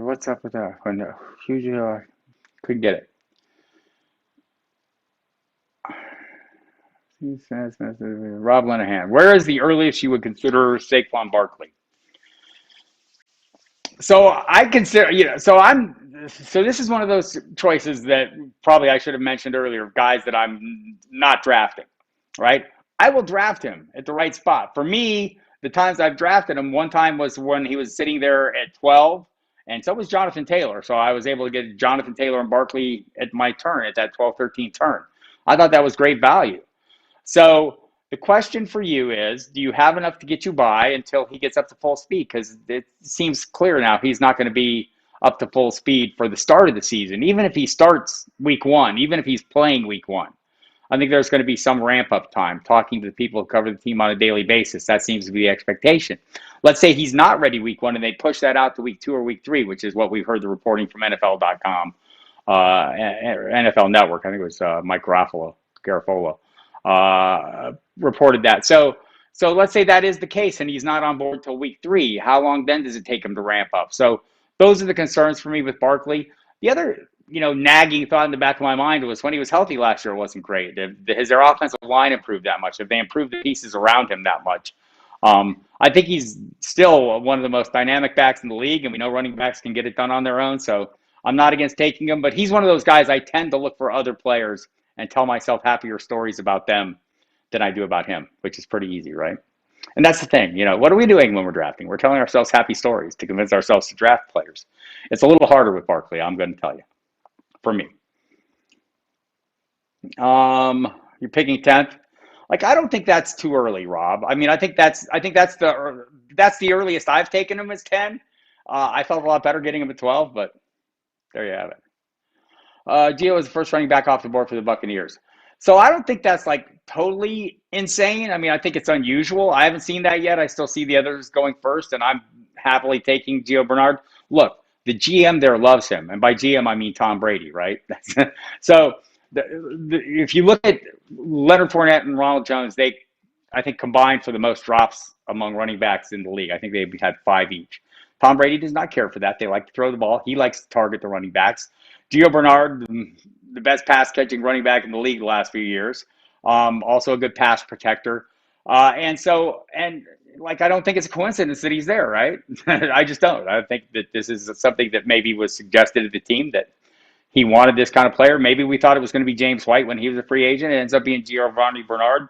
What's up with that? Oh, no. Huge, couldn't get it. Rob Linehan. Where is the earliest you would consider Saquon Barkley? So I consider, so this is one of those choices that probably I should have mentioned earlier, guys that I'm not drafting, right? I will draft him at the right spot. For me, the times I've drafted him, one time was when he was sitting there at 12, and so was Jonathan Taylor. So I was able to get Jonathan Taylor and Barkley at my turn, at that 12-13 turn. I thought that was great value. So the question for you is, do you have enough to get you by until he gets up to full speed? Because it seems clear now he's not going to be up to full speed for the start of the season. Even if he starts week 1, even if he's playing week 1, I think there's going to be some ramp-up time. Talking to the people who cover the team on a daily basis, that seems to be the expectation. Let's say he's not ready week 1 and they push that out to week 2 or week 3, which is what we've heard the reporting from NFL.com, NFL Network. I think it was Mike Garafolo. Reported that. So let's say that is the case and he's not on board till week 3. How long then does it take him to ramp up? So those are the concerns for me with Barkley. The other, nagging thought in the back of my mind was when he was healthy last year, it wasn't great. Has their offensive line improved that much? Have they improved the pieces around him that much? I think he's still one of the most dynamic backs in the league, and we know running backs can get it done on their own. So I'm not against taking him, but he's one of those guys I tend to look for other players and tell myself happier stories about them than I do about him, which is pretty easy, right? And that's the thing, what are we doing when we're drafting? We're telling ourselves happy stories to convince ourselves to draft players. It's a little harder with Barkley, I'm going to tell you, for me. You're picking 10th. Like, I don't think that's too early, Rob. I mean, I think that's the earliest I've taken him as 10. I felt a lot better getting him at 12, but there you have it. Gio is the first running back off the board for the Buccaneers. So I don't think that's like totally insane. I mean, I think it's unusual. I haven't seen that yet. I still see the others going first, and I'm happily taking Gio Bernard. Look, the GM there loves him, and by GM I mean Tom Brady, right? So if you look at Leonard Fournette and Ronald Jones, they, I think, combined for the most drops among running backs in the league. I think they had 5 each. Tom Brady does not care for that. They like to throw the ball. He likes to target the running backs. Gio Bernard, the best pass-catching running back in the league the last few years. Also a good pass protector. And like, I don't think it's a coincidence that he's there, right? I just don't. I think that this is something that maybe was suggested to the team that he wanted this kind of player. Maybe we thought it was going to be James White when he was a free agent. It ends up being Giovanni Bernard.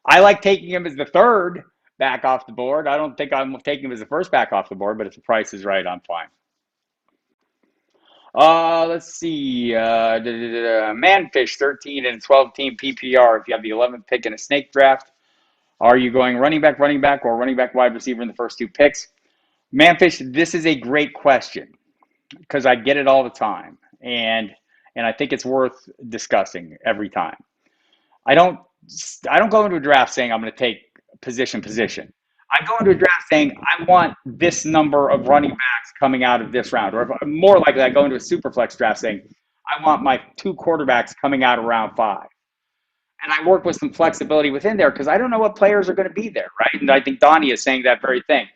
I like taking him as the third back off the board. I don't think I'm taking him as the first back off the board, but if the price is right, I'm fine. Let's see. Manfish 13 and 12 team PPR. If you have the 11th pick in a snake draft, are you going running back, or running back wide receiver in the first two picks? Manfish, this is a great question because I get it all the time, and I think it's worth discussing every time. I don't I don't go into a draft saying I'm going to take position. I go into a draft saying I want this number of running backs coming out of this round, or if, more likely, I go into a super flex draft saying I want my two quarterbacks coming out of round 5. And I work with some flexibility within there because I don't know what players are going to be there, right? And I think Donnie is saying that very thing.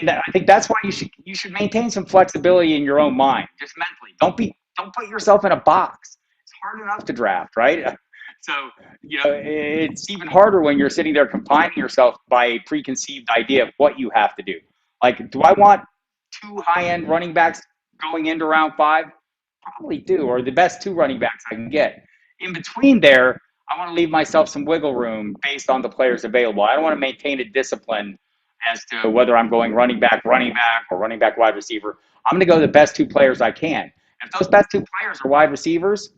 And I think that's why you should maintain some flexibility in your own mind, just mentally. Don't put yourself in a box. It's hard enough to draft, right? So it's even harder when you're sitting there confining yourself by a preconceived idea of what you have to do. Like, do I want two high-end running backs going into round 5? Probably do, or the best two running backs I can get. In between there, I want to leave myself some wiggle room based on the players available. I don't want to maintain a discipline as to whether I'm going running back, or running back wide receiver. I'm going to go the best two players I can. If those best two players are wide receivers,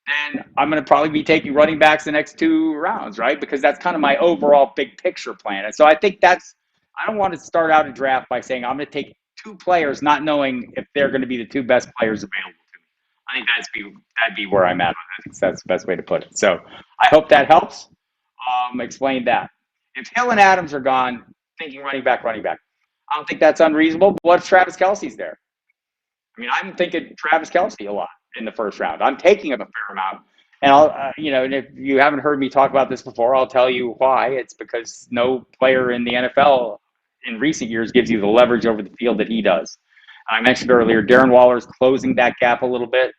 then I'm going to probably be taking running backs the next 2 rounds, right? Because that's kind of my overall big picture plan. And so I think I don't want to start out a draft by saying I'm going to take two players, not knowing if they're going to be the two best players available to me. I think that'd be where I'm at. I think that's the best way to put it. So I hope that helps explain that. If Hill and Adams are gone, thinking running back. I don't think that's unreasonable. But what if Travis Kelce's there? I mean, I'm thinking Travis Kelce a lot in the first round. I'm taking him a fair amount. And and if you haven't heard me talk about this before, I'll tell you why. It's because no player in the NFL in recent years gives you the leverage over the field that he does. I mentioned earlier, Darren Waller's closing that gap a little bit.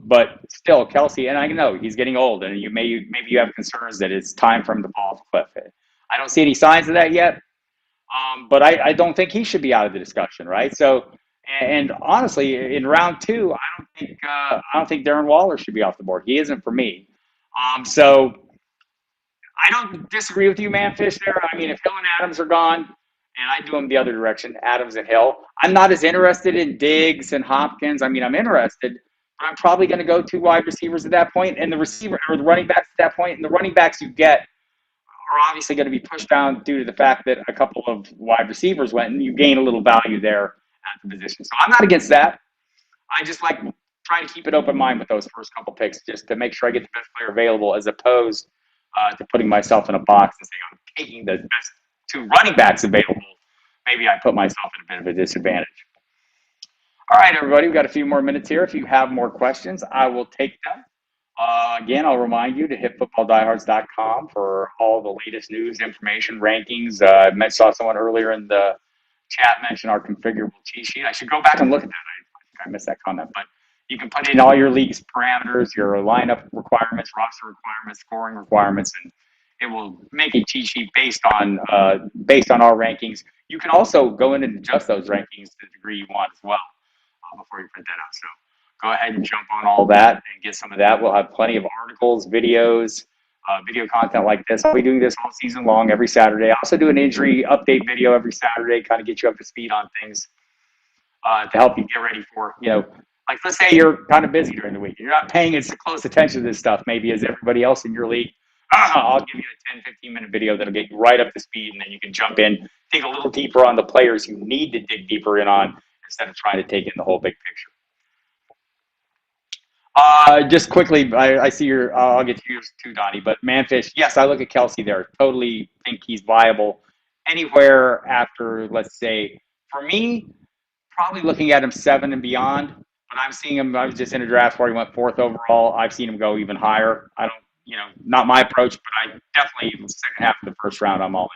But still, Kelce, and I know he's getting old, and maybe you have concerns that it's time for him to fall off a cliff. I don't see any signs of that yet, but I don't think he should be out of the discussion, right? So, and honestly, in round 2, I don't think Darren Waller should be off the board. He isn't for me. So I don't disagree with you, Manfish. There, I mean, if Hill and Adams are gone, and I do them the other direction, Adams and Hill, I'm not as interested in Diggs and Hopkins. I mean, I'm interested. I'm probably going to go 2 wide receivers at that point, and the receiver or the running backs at that point, and the running backs you get are obviously going to be pushed down due to the fact that a couple of wide receivers went, and you gain a little value there at the position. So I'm not against that. I just like trying to keep an open mind with those first couple picks, just to make sure I get the best player available, as opposed to putting myself in a box and saying I'm taking the best 2 running backs available. Maybe I put myself in a bit of a disadvantage. All right, everybody, we've got a few more minutes here. If you have more questions, I will take them. Again, I'll remind you to hit footballdiehards.com for all the latest news, information, rankings. I saw someone earlier in the chat mention our configurable cheat sheet. I should go back and look at that. I think I missed that comment, but you can put in all your league's parameters, your lineup requirements, roster requirements, scoring requirements, and it will make a cheat sheet based on our rankings. You can also go in and adjust those rankings to the degree you want as well before you print that out. So go ahead and jump on all that and get some of that. We'll have plenty of articles, videos, video content like this. I'll be doing this all season long, every Saturday. I also do an injury update video every Saturday, kind of get you up to speed on things to help you get ready for, like, let's say you're kind of busy during the week. You're not paying as close attention to this stuff maybe as everybody else in your league. I'll give you a 10, 15-minute video that'll get you right up to speed, and then you can jump in, dig a little deeper on the players you need to dig deeper in on instead of trying to take in the whole big picture. Just quickly, I see I'll get to yours too, Donnie, but Manfish, yes, I look at Kelce there. Totally think he's viable anywhere after, let's say, for me, probably looking at him 7 and beyond. But I'm seeing him, I was just in a draft where he went 4th overall. I've seen him go even higher. I don't, not my approach, but I definitely, in the second half of the first round, I'm all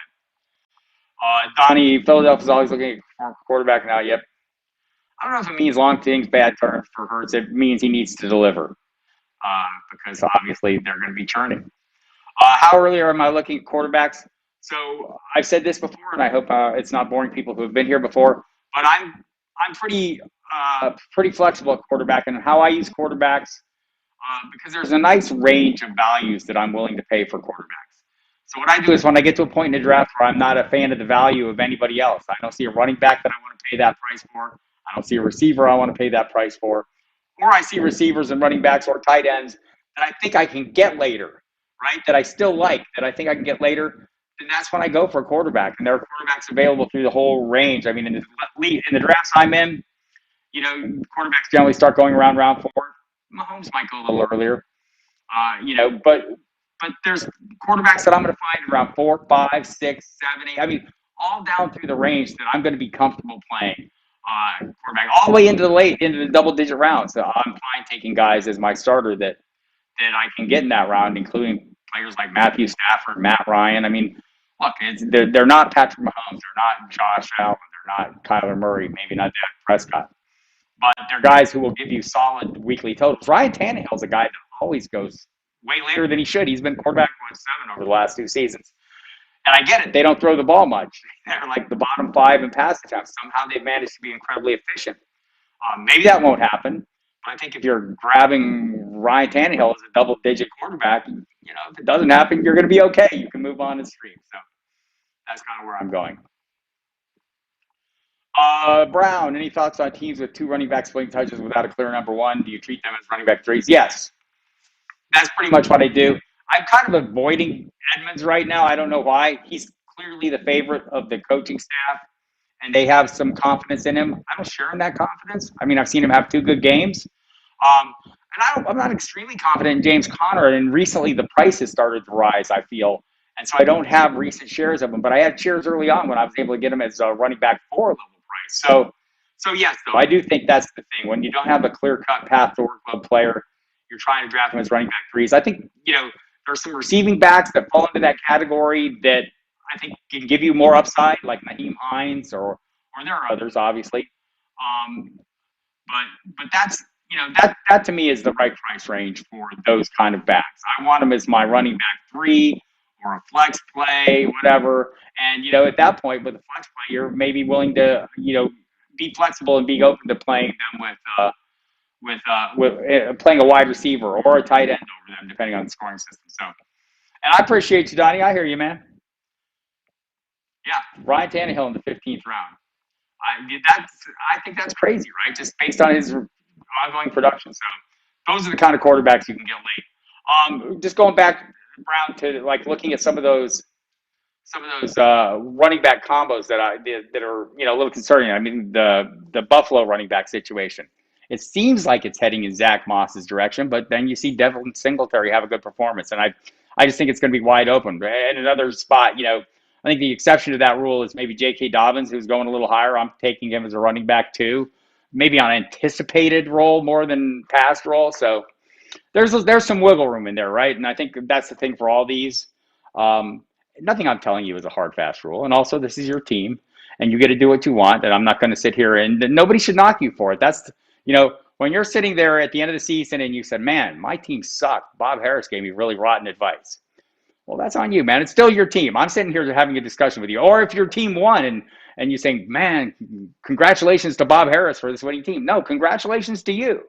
in. Donnie, Philadelphia's always looking for a quarterback now. Yep. I don't know if it means long things, bad terms for Hurts. It means he needs to deliver. because obviously they're going to be churning. How early am I looking at quarterbacks? So I've said this before, and I hope it's not boring people who have been here before. But I'm pretty flexible at quarterback, and how I use quarterbacks because there's a nice range of values that I'm willing to pay for quarterbacks. So what I do is when I get to a point in the draft where I'm not a fan of the value of anybody else, I don't see a running back that I want to pay that price for. I don't see a receiver I want to pay that price for. Or I see receivers and running backs or tight ends that I think I can get later, right? That I still like, that I think I can get later. And that's when I go for a quarterback. And there are quarterbacks available through the whole range. I mean, in the drafts I'm in, quarterbacks generally start going around round 4. Mahomes might go a little earlier, but there's quarterbacks that I'm going to find around 4, 5, 6, 7, 8. I mean, all down through the range that I'm going to be comfortable playing quarterback, all the way into the double-digit rounds. So I'm fine taking guys as my starter that I can get in that round, including players like Matthew Stafford, Matt Ryan. I mean, look, they're not Patrick Mahomes, they're not Josh Allen, they're not Kyler Murray, maybe not Dak Prescott. But they're guys who will give you solid weekly totals. Ryan Tannehill's a guy that always goes way later than he should. He's been quarterback 1-7 over the last 2 seasons. And I get it. They don't throw the ball much. They're like the bottom 5 in pass attempts. Somehow they've managed to be incredibly efficient. Maybe that won't happen. But I think if you're grabbing Ryan Tannehill as a double-digit quarterback, if it doesn't happen, you're going to be okay. You can move on and stream. So that's kind of where I'm going. Brown, any thoughts on teams with 2 running back splitting touches without a clear number 1? Do you treat them as running back 3s? Yes. That's pretty much what I do. I'm kind of avoiding Edmonds right now. I don't know why. He's clearly the favorite of the coaching staff, and they have some confidence in him. I don't share in that confidence. I mean, I've seen him have 2 good games. And I'm not extremely confident in James Conner, and recently the price has started to rise, I feel. And so I don't have recent shares of him, but I had shares early on when I was able to get him as a running back 4 level price. So yes, though, I do think that's the thing. When you don't have a clear-cut path to workload player, you're trying to draft him as running back 3s. I think, there's some receiving backs that fall into that category that I think can give you more upside, like Naheem Hines, or there are others, obviously. But that's, that to me is the right price range for those kind of backs. I want them as my running back 3 or a flex play, whatever. And, at that point with a flex play, you're maybe willing to, be flexible and be open to playing them with playing a wide receiver or a tight end over them, depending on the scoring system. So, and I appreciate you, Donnie. I hear you, man. Yeah, Ryan Tannehill in the 15th round. I think that's crazy, right? Just based on his ongoing production. So those are the kind of quarterbacks you can get late. Just going back, Brown, to like looking at some of those running back combos that are a little concerning. I mean, the Buffalo running back situation. It seems like it's heading in Zach Moss's direction, but then you see Devin Singletary have a good performance, and I just think it's going to be wide open. And another spot, I think the exception to that rule is maybe J.K. Dobbins, who's going a little higher. I'm taking him as a running back too, maybe on anticipated role more than past role. So there's some wiggle room in there, right? And I think that's the thing for all these. Nothing I'm telling you is a hard, fast rule. And also, this is your team, and you get to do what you want. And I'm not going to sit here, and nobody should knock you for it. That's, when you're sitting there at the end of the season and you said, man, my team sucked. Bob Harris gave me really rotten advice. Well, that's on you, man. It's still your team. I'm sitting here having a discussion with you. Or if your team won and you're saying, man, congratulations to Bob Harris for this winning team. No, congratulations to you,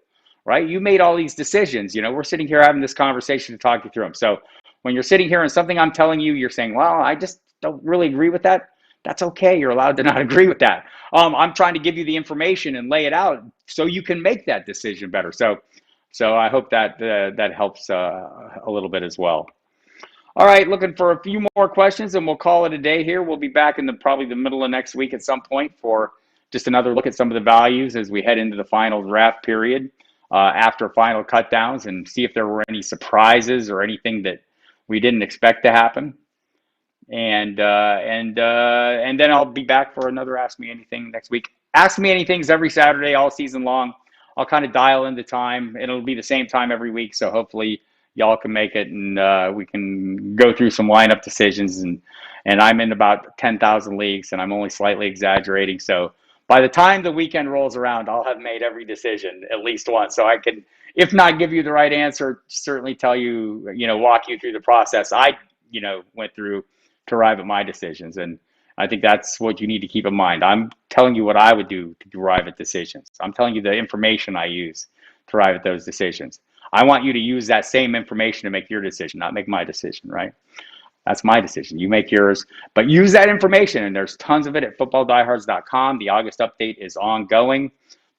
right? You made all these decisions. We're sitting here having this conversation to talk you through them. So when you're sitting here and something I'm telling you, you're saying, well, I just don't really agree with that. That's okay. You're allowed to not agree with that. I'm trying to give you the information and lay it out so you can make that decision better. So I hope that helps a little bit as well. All right, looking for a few more questions, and we'll call it a day here. We'll be back in probably the middle of next week at some point for just another look at some of the values as we head into the final draft period after final cutdowns, and see if there were any surprises or anything that we didn't expect to happen. And then I'll be back for another Ask Me Anything next week. Ask Me Anything's every Saturday all season long. I'll kind of dial in the time. It'll be the same time every week, so hopefully y'all can make it, and we can go through some lineup decisions. And I'm in about 10,000 leagues, and I'm only slightly exaggerating. So by the time the weekend rolls around, I'll have made every decision at least once. So I can, if not give you the right answer, certainly tell you, walk you through the process I, went through to arrive at my decisions. And I think that's what you need to keep in mind. I'm telling you what I would do to arrive at decisions. I'm telling you the information I use to arrive at those decisions. I want you to use that same information to make your decision, not make my decision, right? That's my decision. You make yours, but use that information. And there's tons of it at footballdiehards.com. The August update is ongoing.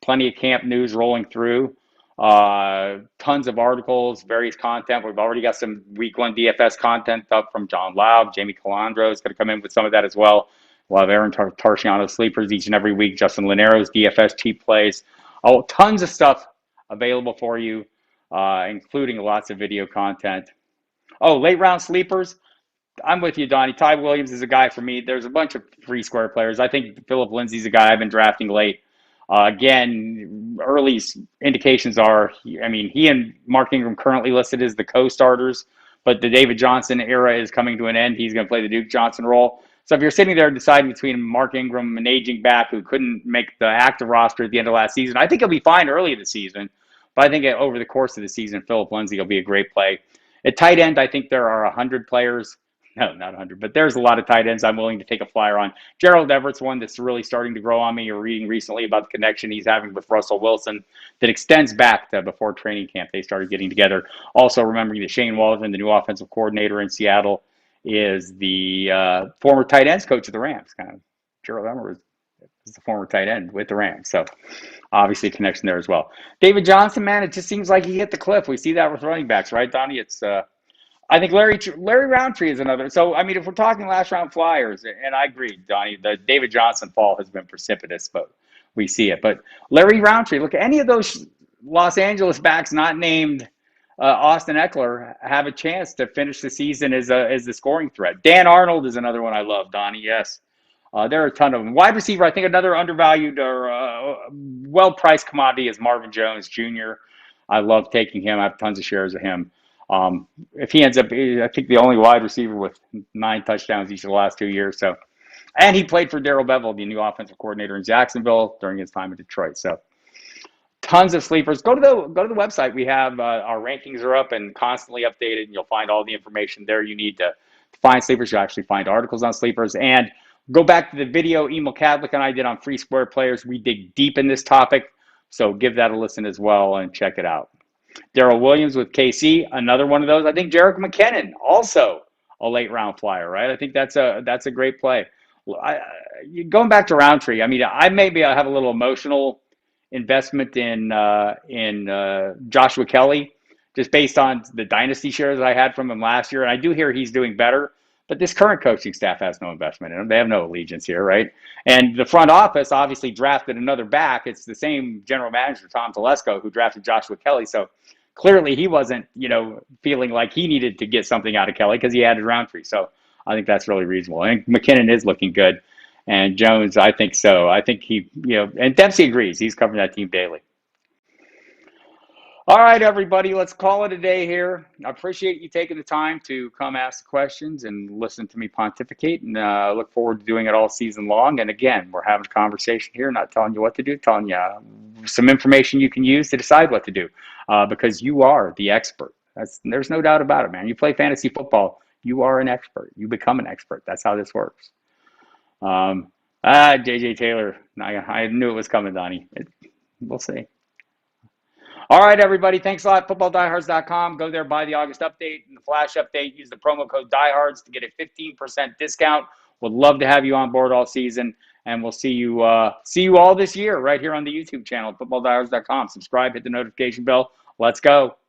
Plenty of camp news rolling through. Tons of articles, various content. We've already got some week one DFS content up from John Laub. Jamie Calandro is going to come in with some of that as well. We'll have Aaron Tarciano sleepers each and every week. Justin Linero's DFS cheap plays. Oh, tons of stuff available for you, including lots of video content. Oh, late round sleepers. I'm with you, Donnie. Ty Williams is a guy for me. There's a bunch of free square players. I think Philip Lindsay's a guy I've been drafting late. Again, early indications are, he and Mark Ingram currently listed as the co-starters, but the David Johnson era is coming to an end. He's going to play the Duke Johnson role. So if you're sitting there deciding between Mark Ingram, an aging back who couldn't make the active roster at the end of last season, I think he'll be fine early in the season. But I think over the course of the season, Philip Lindsay will be a great play. At tight end, I think there are 100 players. No, not 100, but there's a lot of tight ends I'm willing to take a flyer on. Gerald Everett's one that's really starting to grow on me. You're reading recently about the connection he's having with Russell Wilson that extends back to before training camp. They started getting together. Also remembering that Shane Waldron, the new offensive coordinator in Seattle, is the former tight ends coach of the Rams. Kind of Gerald Everett is the former tight end with the Rams. So obviously a connection there as well. David Johnson, man, it just seems like he hit the cliff. We see that with running backs, right, Donnie? It's I think Larry Roundtree is another. So, if we're talking last round flyers, and I agree, Donnie, the David Johnson fall has been precipitous, but we see it. But Larry Roundtree, look, any of those Los Angeles backs not named Austin Eckler have a chance to finish the season as the scoring threat. Dan Arnold is another one I love, Donnie, yes. There are a ton of them. Wide receiver, I think another undervalued or well-priced commodity is Marvin Jones Jr. I love taking him. I have tons of shares of him. If he ends up, I think the only wide receiver with 9 touchdowns each of the last 2 years. So, and he played for Darrell Bevell, the new offensive coordinator in Jacksonville during his time in Detroit. So, tons of sleepers. Go to the website. We have our rankings are up and constantly updated, and you'll find all the information there you need to find sleepers. You'll actually find articles on sleepers. And go back to the video Emil Cadlick and I did on free square players. We dig deep in this topic, so give that a listen as well and check it out. Darrell Williams with KC, another one of those. I think Jerick McKinnon, also a late round flyer, right? I think that's a great play. Going back to Roundtree, I maybe have a little emotional investment in Joshua Kelly, just based on the dynasty shares I had from him last year. And I do hear he's doing better, but this current coaching staff has no investment in him. They have no allegiance here, right? And the front office obviously drafted another back. It's the same general manager, Tom Telesco, who drafted Joshua Kelly. So clearly he wasn't, feeling like he needed to get something out of Kelly because he added Roundtree. So I think that's really reasonable. And McKinnon is looking good. And Jones, I think so. I think he, and Dempsey agrees. He's covering that team daily. All right, everybody, let's call it a day here. I appreciate you taking the time to come ask the questions and listen to me pontificate, and look forward to doing it all season long. And again, we're having a conversation here, not telling you what to do, telling you some information you can use to decide what to do, because you are the expert. There's no doubt about it, man. You play fantasy football, you are an expert. You become an expert. That's how this works. JJ Taylor, I knew it was coming, Donnie. We'll see. All right, everybody. Thanks a lot. FootballDiehards.com. Go there, buy the August update and the flash update. Use the promo code Diehards to get a 15% discount. Would love to have you on board all season, and we'll see you all this year right here on the YouTube channel, FootballDiehards.com. Subscribe, hit the notification bell. Let's go.